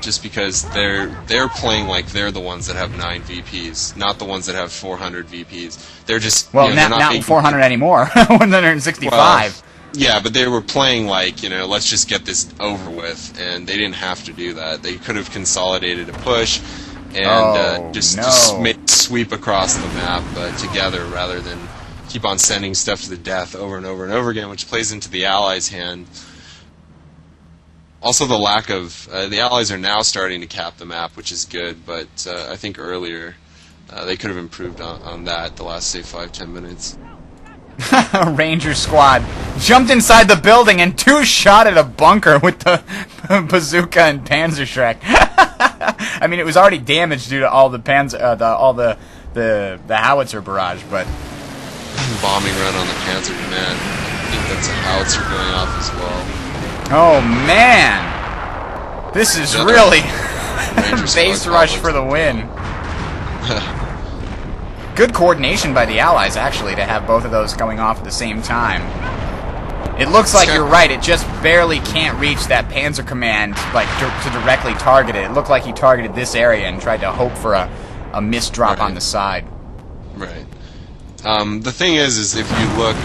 just because they're playing like they're the ones that have 9 VPs, not the ones that have 400 VPs. They're just not 400 anymore. 165. Well, yeah, but they were playing like let's just get this over with, and they didn't have to do that. They could have consolidated a push and just sweep across the map together rather than keep on sending stuff to the death over and over and over again, which plays into the Allies' hand. Also, the lack of... the Allies are now starting to cap the map, which is good, but I think earlier they could have improved on that the last, say, 5-10 minutes. Ranger squad jumped inside the building and 2-shot at a bunker with the bazooka and Panzerschreck. I mean, it was already damaged due to all the the howitzer barrage, but... Bombing run on the Panzer Command. I think that's a howitzer going off as well. Oh, man! This is really base rush for the win. Good coordination by the Allies, actually, to have both of those going off at the same time. It looks like you're right, it just barely can't reach that Panzer Command to directly target it. It looked like he targeted this area and tried to hope for a misdrop on the side. Right. The thing is if you look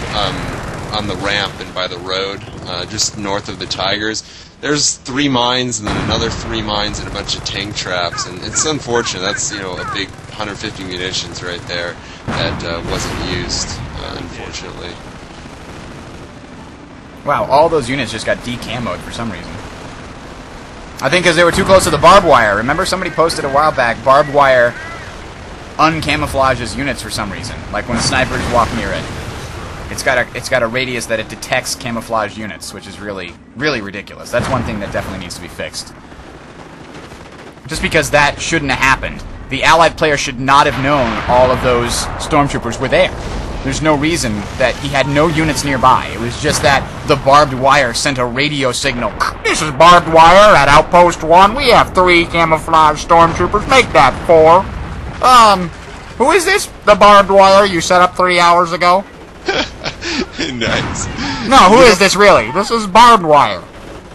on the ramp and by the road, just north of the Tigers, there's 3 mines and then another 3 mines and a bunch of tank traps, and it's unfortunate. That's a big 150 munitions right there that wasn't used, unfortunately. Wow, all those units just got decamoed for some reason. I think because they were too close to the barbed wire. Remember, somebody posted a while back, barbed wire uncamouflages units for some reason. Like when snipers walk near it. It's got a radius that it detects camouflage units, which is really, really ridiculous. That's one thing that definitely needs to be fixed. Just because that shouldn't have happened. The Allied player should not have known all of those stormtroopers were there. There's no reason that he had no units nearby. It was just that the barbed wire sent a radio signal. This is barbed wire at Outpost 1. We have 3 camouflage stormtroopers. Make that 4. Who is this? The barbed wire you set up 3 hours ago? Nice. No, who is this really? This is barbed wire.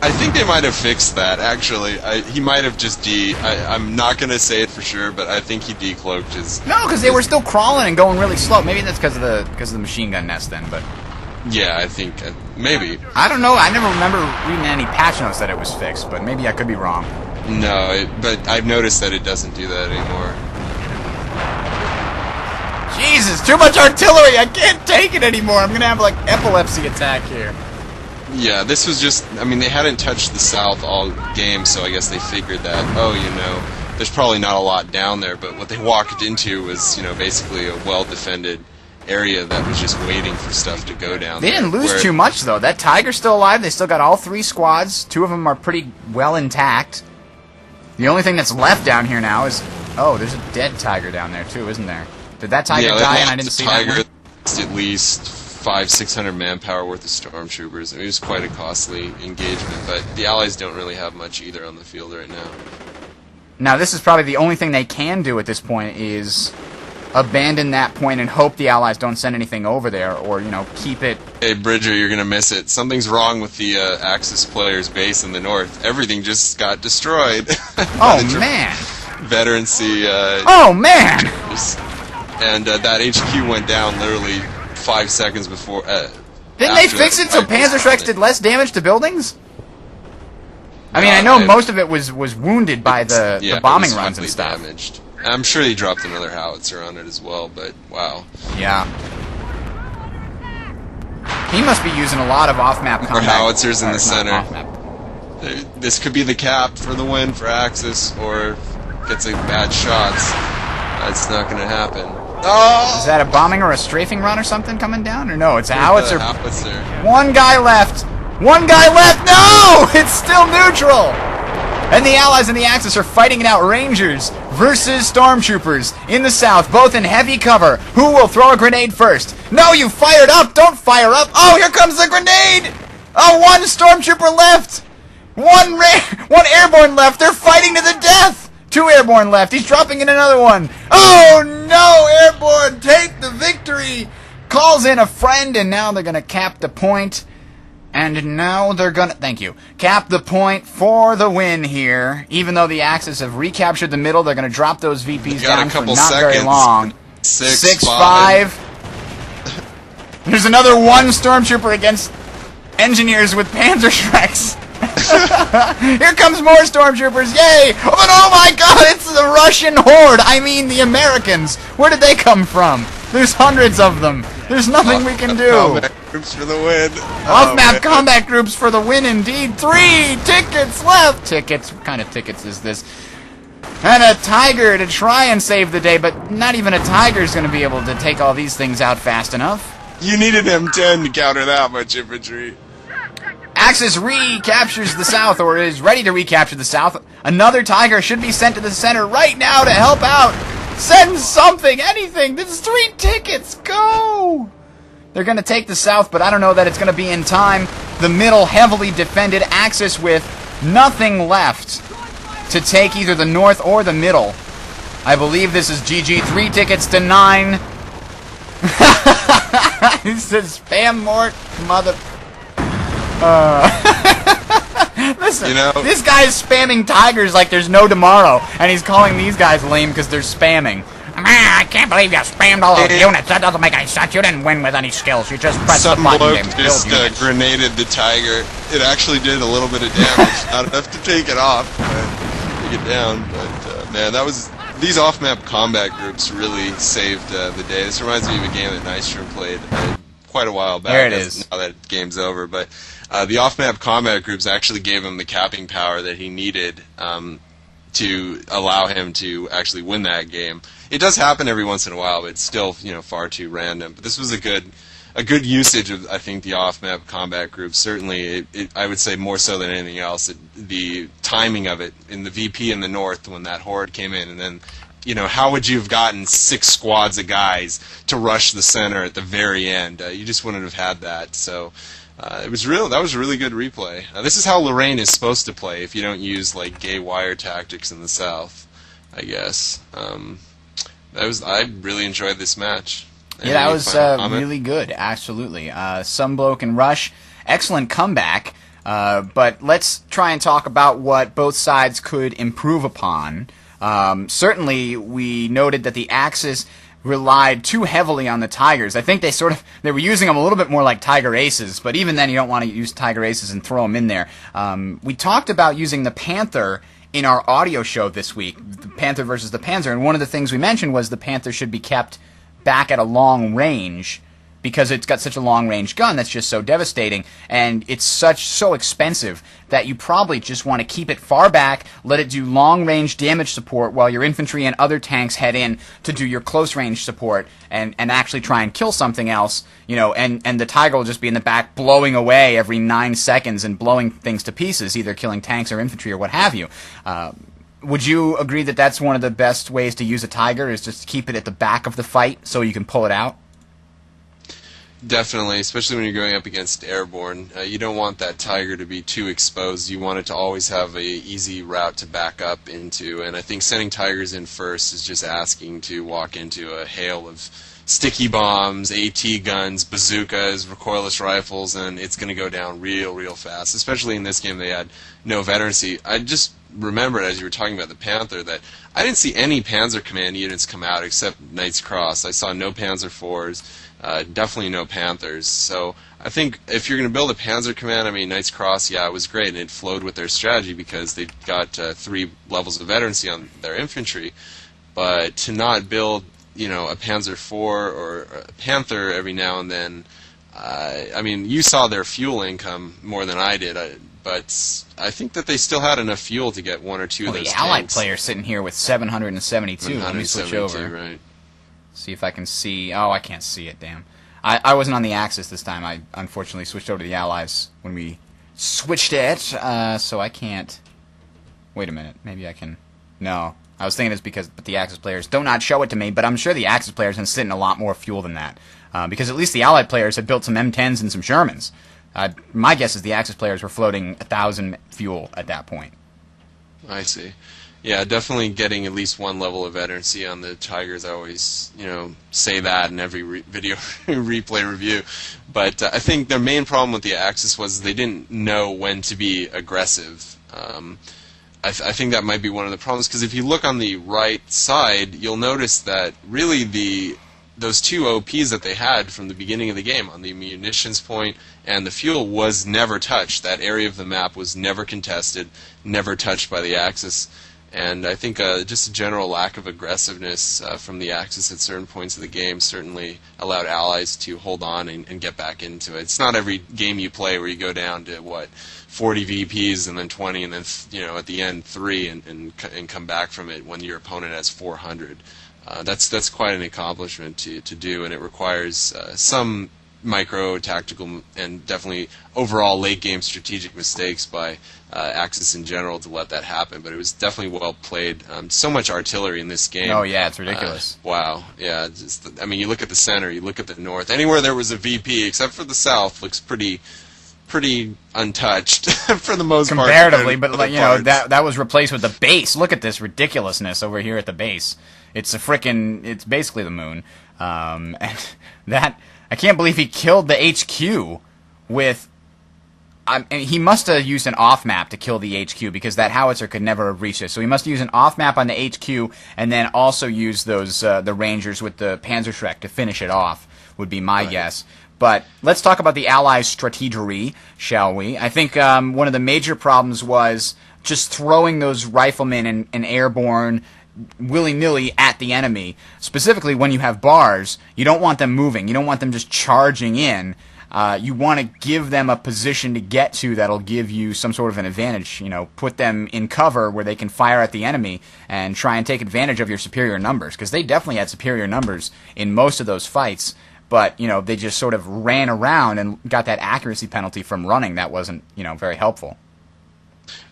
I think they might have fixed that, actually. He might have just I'm not going to say it for sure, but I think he decloaked his... No, because they were still crawling and going really slow. Maybe that's because of the machine gun nest then, but... Yeah, I think... maybe. I don't know. I never remember reading any patch notes that it was fixed, but maybe I could be wrong. No, but I've noticed that it doesn't do that anymore. Jesus, too much artillery! I can't take it anymore! I'm gonna have, like, epilepsy attack here. Yeah, this was just... I mean, they hadn't touched the south all game, so I guess they figured that, oh, you know, there's probably not a lot down there, but what they walked into was, you know, basically a well-defended area that was just waiting for stuff to go down there. They didn't lose too much, though. That Tiger's still alive. They still got all 3 squads. 2 of them are pretty well intact. The only thing that's left down here now is... Oh, there's a dead Tiger down there, too, isn't there? Did that Tiger die and I didn't see that one? At least 500-600 manpower worth of stormtroopers. I mean, it was quite a costly engagement, but the Allies don't really have much either on the field right now. Now, this is probably the only thing they can do at this point is abandon that point and hope the Allies don't send anything over there, or, you know, keep it... Hey, Bridger, you're gonna miss it. Something's wrong with the Axis players' base in the north. Everything just got destroyed. Oh, man! Veteran C... oh, man! And that HQ went down literally 5 seconds before... Didn't they fix it so Panzerschrecks did less damage to buildings? I mean, I know most of it was wounded by the bombing runs and stuff. Damaged. I'm sure they dropped another howitzer on it as well, but wow. Yeah. He must be using a lot of off-map combat. Howitzers in the center. This could be the cap for the win for Axis, or gets a bad shots. That's not going to happen. Oh! Is that a bombing or a strafing run or something coming down? Or no, it's a howitzer. Howitzer. One guy left! One guy left! No! It's still neutral! And the Allies and the Axis are fighting it out. Rangers versus Stormtroopers in the south, both in heavy cover. Who will throw a grenade first? No, you fired up! Don't fire up! Oh, here comes the grenade! Oh, 1 Stormtrooper left! One airborne left! They're fighting to the death! 2 airborne left. He's dropping in another one. Oh, no! Airborne, take the victory! Calls in a friend, and now they're going to cap the point. And now they're going to... Thank you. Cap the point for the win here. Even though the Axis have recaptured the middle, they're going to drop those VPs down for not very long. 6-5. There's another 1 Stormtrooper against engineers with Panzerschrecks. Here comes more Stormtroopers, yay! Oh my god, it's the Russian horde! I mean the Americans! Where did they come from? There's hundreds of them! There's nothing we can do! Combat groups for the win! Off-map combat groups for the win indeed! 3 tickets left! Tickets? What kind of tickets is this? And a Tiger to try and save the day, but not even a Tiger's gonna be able to take all these things out fast enough. You need an M10 to counter that much infantry. Axis recaptures the south, or is ready to recapture the south. Another Tiger should be sent to the center right now to help out. Send something, anything. This is 3 tickets. Go! They're going to take the south, but I don't know that it's going to be in time. The middle, heavily defended. Axis with nothing left to take either the north or the middle. I believe this is GG. 3 tickets to 9. He says, spam more, mother... Listen, you know, this guy's spamming Tigers like there's no tomorrow, and he's calling these guys lame because they're spamming. I can't believe you spammed all those units. That doesn't make any sense. You didn't win with any skills. You just pressed the button and just grenaded the Tiger. It actually did a little bit of damage, not enough to take it off, but take it down. But man, that was these off-map combat groups really saved the day. This reminds me of a game that Nystrom played quite a while back. There it is. Now that game's over, but the off-map combat groups actually gave him the capping power that he needed to allow him to actually win that game. It does happen every once in a while, but it's still, far too random. But this was a good usage of, I think, the off-map combat group. Certainly, I would say more so than anything else, the timing of it in the VP in the north when that horde came in, and then, how would you have gotten 6 squads of guys to rush the center at the very end? You just wouldn't have had that. So that was a really good replay. This is how Lorraine is supposed to play if you don't use like gay wire tactics in the south, I guess. I really enjoyed this match. Yeah, that was really good, absolutely. Sunbloke and Rush, excellent comeback, but let's try and talk about what both sides could improve upon. Certainly, we noted that the Axis relied too heavily on the Tigers. I think they were using them a little bit more like Tiger Aces, but even then you don't want to use Tiger Aces and throw them in there. We talked about using the Panther in our audio show this week, the Panther versus the Panzer, and one of the things we mentioned was the Panther should be kept back at a long range because it's got such a long-range gun that's just so devastating, and it's so expensive that you probably just want to keep it far back, let it do long-range damage support while your infantry and other tanks head in to do your close-range support and actually try and kill something else, and the Tiger will just be in the back blowing away every 9 seconds and blowing things to pieces, either killing tanks or infantry or what have you. Would you agree that that's one of the best ways to use a Tiger, is just keep it at the back of the fight so you can pull it out? Definitely, especially when you're going up against airborne. You don't want that Tiger to be too exposed. You want it to always have a easy route to back up into, and I think sending Tigers in first is just asking to walk into a hail of sticky bombs, AT guns, bazookas, recoilless rifles, and it's going to go down real fast. Especially in this game, they had no veterancy. I just remembered as you were talking about the Panther that I didn't see any Panzer Command units come out except Knight's Cross. I saw no Panzer IVs. Definitely no Panthers. So I think if you're going to build a Panzer Command, Knight's Cross, yeah, it was great, and it flowed with their strategy because they got 3 levels of veterancy on their infantry. But to not build, a Panzer IV or a Panther every now and then, you saw their fuel income more than I did, but I think that they still had enough fuel to get 1 or 2 of those the Allied tanks. player sitting here with 772. Let me switch over. Right. See if I can see. Oh, I can't see it, damn. I wasn't on the Axis this time. I unfortunately switched over to the Allies when we switched it, so I can't. Wait a minute. Maybe I can. No. I was thinking it's because the Axis players do not show it to me, but I'm sure the Axis players have sitting a lot more fuel than that. Because at least the Allied players had built some M10s and some Shermans. My guess is the Axis players were floating 1,000 fuel at that point. I see. Yeah, definitely getting at least 1 level of veterancy on the Tigers. I always, say that in every video replay review. But I think their main problem with the Axis was they didn't know when to be aggressive. I think that might be one of the problems, because if you look on the right side, you'll notice that really those 2 OPs that they had from the beginning of the game on the munitions point and the fuel was never touched. That area of the map was never contested, never touched by the Axis. And I think just a general lack of aggressiveness from the Axis at certain points of the game certainly allowed Allies to hold on and get back into it. It's not every game you play where you go down to, 40 VPs and then 20 and then, at the end 3 and come back from it when your opponent has 400. That's quite an accomplishment to do, and it requires some micro-tactical and definitely overall late-game strategic mistakes by Axis in general to let that happen, but it was definitely well played. So much artillery in this game. Oh, yeah, it's ridiculous. Wow. Yeah, you look at the center, you look at the north. Anywhere there was a VP, except for the south, looks pretty untouched for the most part. Comparatively, but that was replaced with the base. Look at this ridiculousness over here at the base. It's it's basically the moon. And that, I can't believe he killed the HQ with, he must have used an off-map to kill the HQ, because that howitzer could never have reached it. So he must use an off-map on the HQ, and then also use those, the Rangers with the Panzerschreck to finish it off, would be my guess. But let's talk about the Allies' strategery, shall we? I think one of the major problems was just throwing those riflemen and airborne willy-nilly at the enemy. Specifically, when you have bars, you don't want them moving. You don't want them just charging in. you want to give them a position to get to that'll give you some sort of an advantage. You know, put them in cover where they can fire at the enemy and try and take advantage of your superior numbers, because they definitely had superior numbers in most of those fights. But, you know, they just sort of ran around and got that accuracy penalty from running that wasn't, you know, very helpful.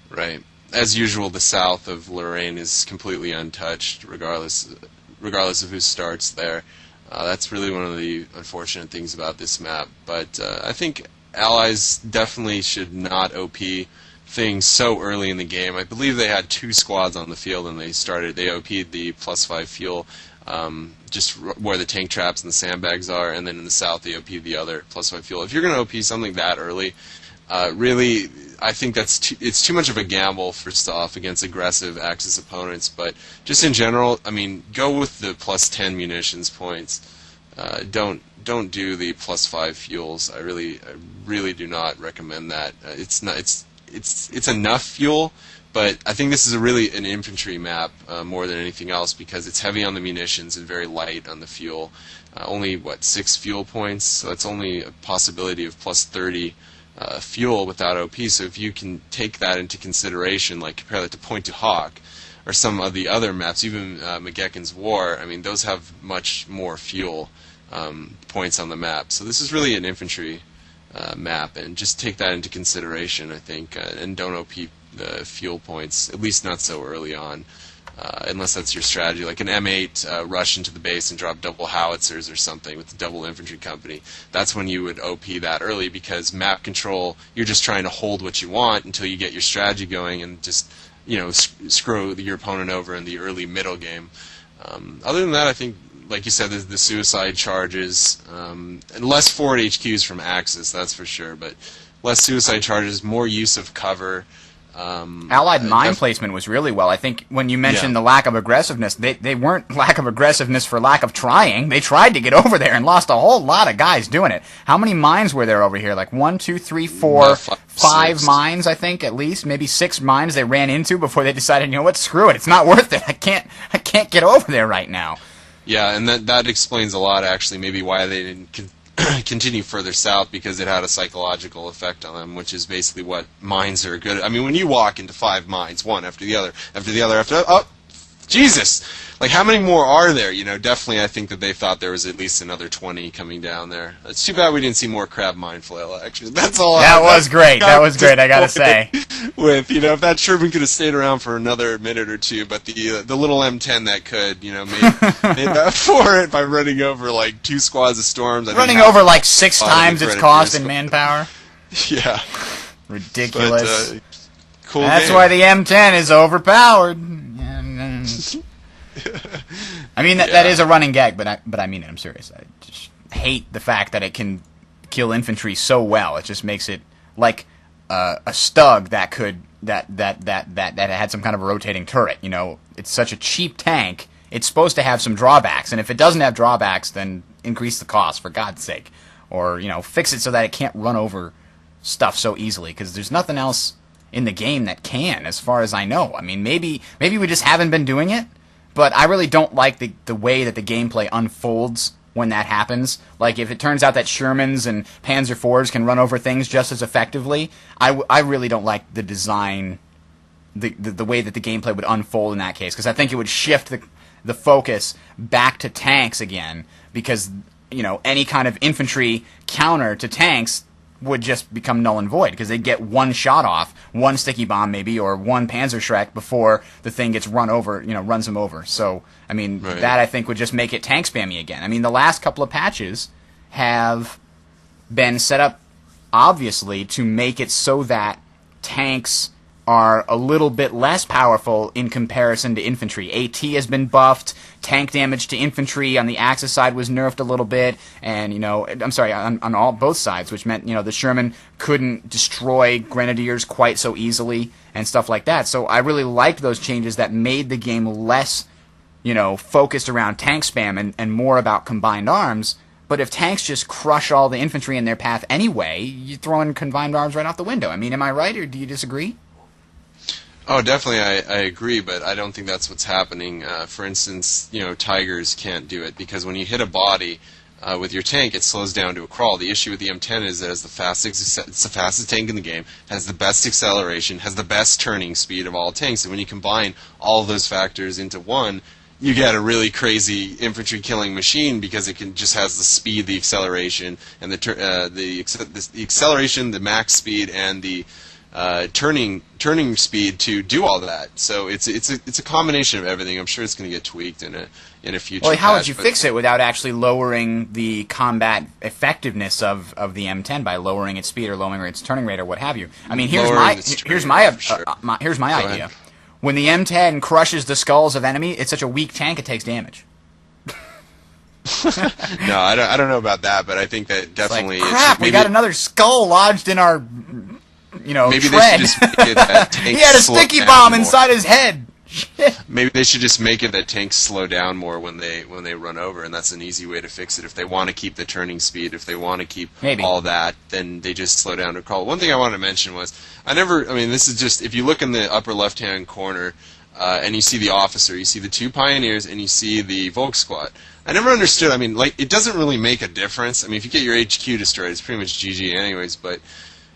Right. As usual, the south of Lorraine is completely untouched, regardless of who starts there. That's really one of the unfortunate things about this map. But I think Allies definitely should not OP things so early in the game. I believe they had 2 squads on the field and they OP'd the +5 fuel, just where the tank traps and the sandbags are, and then in the south they OP'd the other +5 fuel. If you're going to OP something that early, really, I think it's too much of a gamble, first off, against aggressive Axis opponents. But just in general, I mean, go with the +10 munitions points. Don't do the +5 fuels. I really do not recommend that. It's enough fuel, but I think this is really an infantry map more than anything else, because it's heavy on the munitions and very light on the fuel. Only 6 fuel points, so it's only a possibility of +30. Fuel without OP, so if you can take that into consideration, like compare that to Point to Hawk or some of the other maps, even McGeckin's War, I mean, those have much more fuel points on the map. So this is really an infantry map, and just take that into consideration, I think, and don't OP the fuel points, at least not so early on. Unless that's your strategy, like an M8 rush into the base and drop double howitzers or something with the double infantry company. That's when you would OP that early, because map control, you're just trying to hold what you want until you get your strategy going and just, you know, screw your opponent over in the early middle game. Other than that, I think, like you said, the suicide charges, and less forward HQs from Axis, that's for sure, but less suicide charges, more use of cover. Allied mine placement was really well. I think when you mentioned the lack of aggressiveness, they weren't lack of aggressiveness for lack of trying. They tried to get over there and lost a whole lot of guys doing it. How many mines were there over here? Like 1, 2, 3, 4, 5 mines, I think, at least. Maybe 6 mines they ran into before they decided, you know what, screw it. It's not worth it. I can't get over there right now. Yeah, and that explains a lot, actually, maybe why they didn't continue further south, because it had a psychological effect on them, which is basically what mines are good at. I mean, when you walk into 5 mines, one after the other, oh, Jesus! Like, how many more are there? You know, definitely I think that they thought there was at least another 20 coming down there. It's too bad we didn't see more crab mine flail, actually. That's all. That was great, I gotta say. With, you know, if that Sherman could have stayed around for another minute or two, but the little M10 that could, you know, made up for it by running over like 2 squads of storms. Running over like 6 times its cost in manpower. Yeah. Ridiculous. But, cool. That's game. why the M10 is overpowered. I mean, that is a running gag, but I mean it. I'm serious. I just hate the fact that it can kill infantry so well. It just makes it like a Stug that had some kind of a rotating turret. You know, it's such a cheap tank. It's supposed to have some drawbacks, and if it doesn't have drawbacks, then increase the cost, for God's sake, or, you know, fix it so that it can't run over stuff so easily, because there's nothing else in the game that can, as far as I know. I mean, maybe we just haven't been doing it, but I really don't like the way that the gameplay unfolds when that happens. Like, if it turns out that Shermans and Panzer IVs can run over things just as effectively, I really don't like the design, the way that the gameplay would unfold in that case, because I think it would shift the focus back to tanks again, because, you know, any kind of infantry counter to tanks would just become null and void, because they'd get one shot off, one sticky bomb maybe, or one Panzerschreck before the thing gets runs them over. So, I mean, that I think would just make it tank spammy again. I mean, the last couple of patches have been set up, obviously, to make it so that tanks are a little bit less powerful in comparison to infantry. AT has been buffed, tank damage to infantry on the Axis side was nerfed a little bit, and, you know, I'm sorry, on both sides, which meant, you know, the Sherman couldn't destroy Grenadiers quite so easily and stuff like that. So I really liked those changes that made the game less, you know, focused around tank spam and more about combined arms. But if tanks just crush all the infantry in their path anyway, you throw in combined arms right out the window. I mean, am I right, or do you disagree? Oh, definitely, I agree, but I don't think that's what's happening. For instance, you know, Tigers can't do it, because when you hit a body, with your tank, it slows down to a crawl. The issue with the M10 is that it's the fastest tank in the game, has the best acceleration, has the best turning speed of all tanks. And when you combine all of those factors into one, you get a really crazy infantry killing machine because it just has the speed, the acceleration, and the acceleration, the max speed, and the turning speed to do all that. So it's a combination of everything. I'm sure it's going to get tweaked in a future. Well, how would you fix it without actually lowering the combat effectiveness of the M10 by lowering its speed or lowering its turning rate or what have you? I mean, here's my idea. When the M10 crushes the skulls of enemy, it's such a weak tank it takes damage. No, I don't know about that, but I think that definitely. It's like, crap, we got another skull lodged in our, maybe tread. They should just make it that tanks he had a sticky bomb inside his head. Maybe they should just make it that tanks slow down more when they run over, and that's an easy way to fix it. If they want to keep the turning speed, if they want to keep all that, then they just slow down to crawl. One thing I wanted to mention was, this is just, if you look in the upper left-hand corner, and you see the officer, you see the 2 pioneers, and you see the Volkssquad. I never understood, it doesn't really make a difference. If you get your HQ destroyed, it's pretty much GG anyways, but,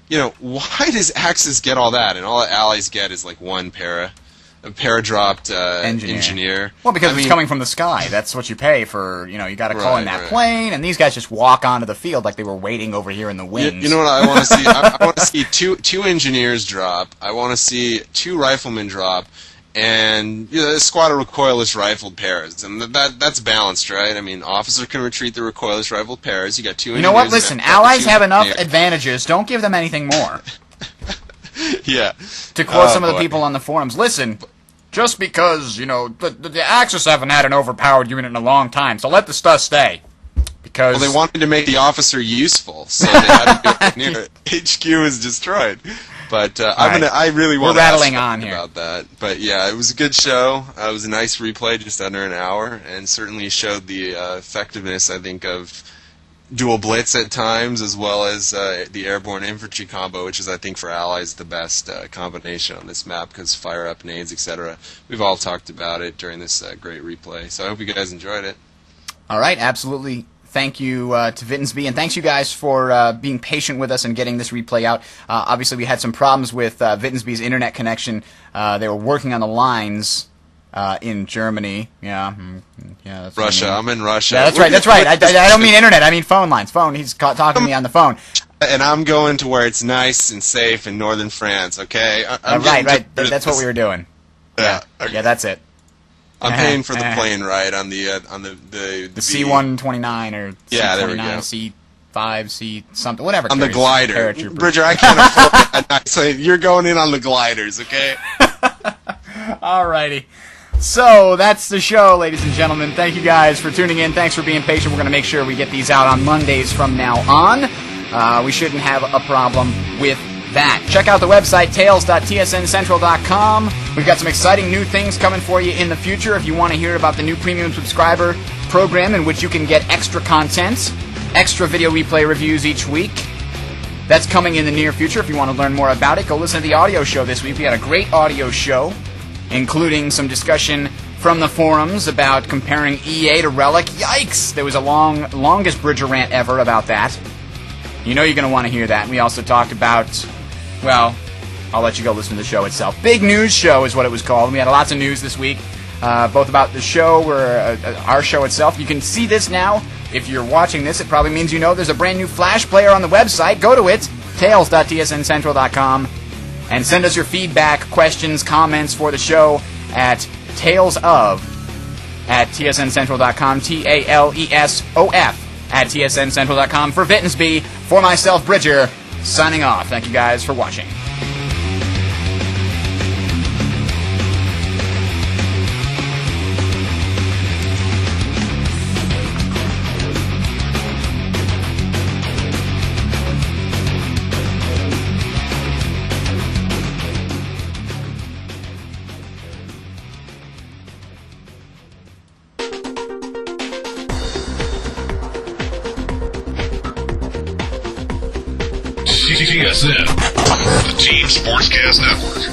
why does Axis get all that, and all the allies get is like one a para-dropped engineer? Well, because it's coming from the sky. That's what you pay for, you got to call in that plane, and these guys just walk onto the field like they were waiting over here in the wings. You know what I want to see? I want to see two engineers drop. I want to see 2 riflemen drop, and a squad of recoilless rifled paras, and that's balanced, right? Officer can retreat the recoilless rifled paras. You got 2 engineers. You know what? Listen, allies have enough advantages. Don't give them anything more. Yeah. To quote some of the people on the forums, listen, just because, the Axis haven't had an overpowered unit in a long time, so let the stuff stay. Because they wanted to make the officer useful, so they had to go near it. HQ was destroyed. But I really want to ask about that. But yeah, it was a good show. It was a nice replay, just under an hour, and certainly showed the effectiveness, I think, of dual blitz at times, as well as the airborne infantry combo, which is, I think, for allies the best combination on this map, because fire up nades, etc. We've all talked about it during this great replay. So I hope you guys enjoyed it. All right, absolutely. Thank you to Vittensby, and thanks you guys for being patient with us and getting this replay out. Obviously, we had some problems with Vittensby's internet connection. They were working on the lines in Germany. That's Russia. I'm in Russia. Yeah, that's right. I don't mean internet. I mean phone lines. He's talking to me on the phone. And I'm going to where it's nice and safe in northern France. Okay. Right. That's what we were doing. Yeah. Okay. Yeah, that's it. I'm paying for the plane ride on the C-129 or C-29, there we go. C-5, C something, whatever. On the glider. Bridger, I can't afford it. So you're going in on the gliders, okay? Alrighty. So that's the show, ladies and gentlemen. Thank you guys for tuning in. Thanks for being patient. We're going to make sure we get these out on Mondays from now on. We shouldn't have a problem with that. Check out the website, tales.tsncentral.com. We've got some exciting new things coming for you in the future. If you want to hear about the new premium subscriber program in which you can get extra content, extra video replay reviews each week, that's coming in the near future. If you want to learn more about it, go listen to the audio show this week. We had a great audio show, including some discussion from the forums about comparing EA to Relic. Yikes! There was a longest Bridger rant ever about that. You know you're going to want to hear that. And we also talked about, well, I'll let you go listen to the show itself. Big News Show is what it was called. We had lots of news this week, both about the show, or our show itself. You can see this now. If you're watching this, it probably means you know there's a brand new Flash player on the website. Go to it, tales.tsncentral.com, and send us your feedback, questions, comments for the show at talesof@tsncentral.com, TALESOF@tsncentral.com. For Vittensby, for myself, Bridger, signing off. Thank you guys for watching. TSN, the Team Sportscast Network.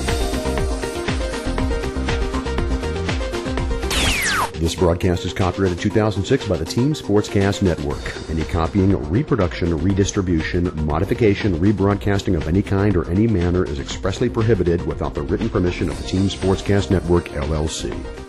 This broadcast is copyrighted 2006 by the Team Sportscast Network. Any copying, reproduction, redistribution, modification, rebroadcasting of any kind or any manner is expressly prohibited without the written permission of the Team Sportscast Network, LLC.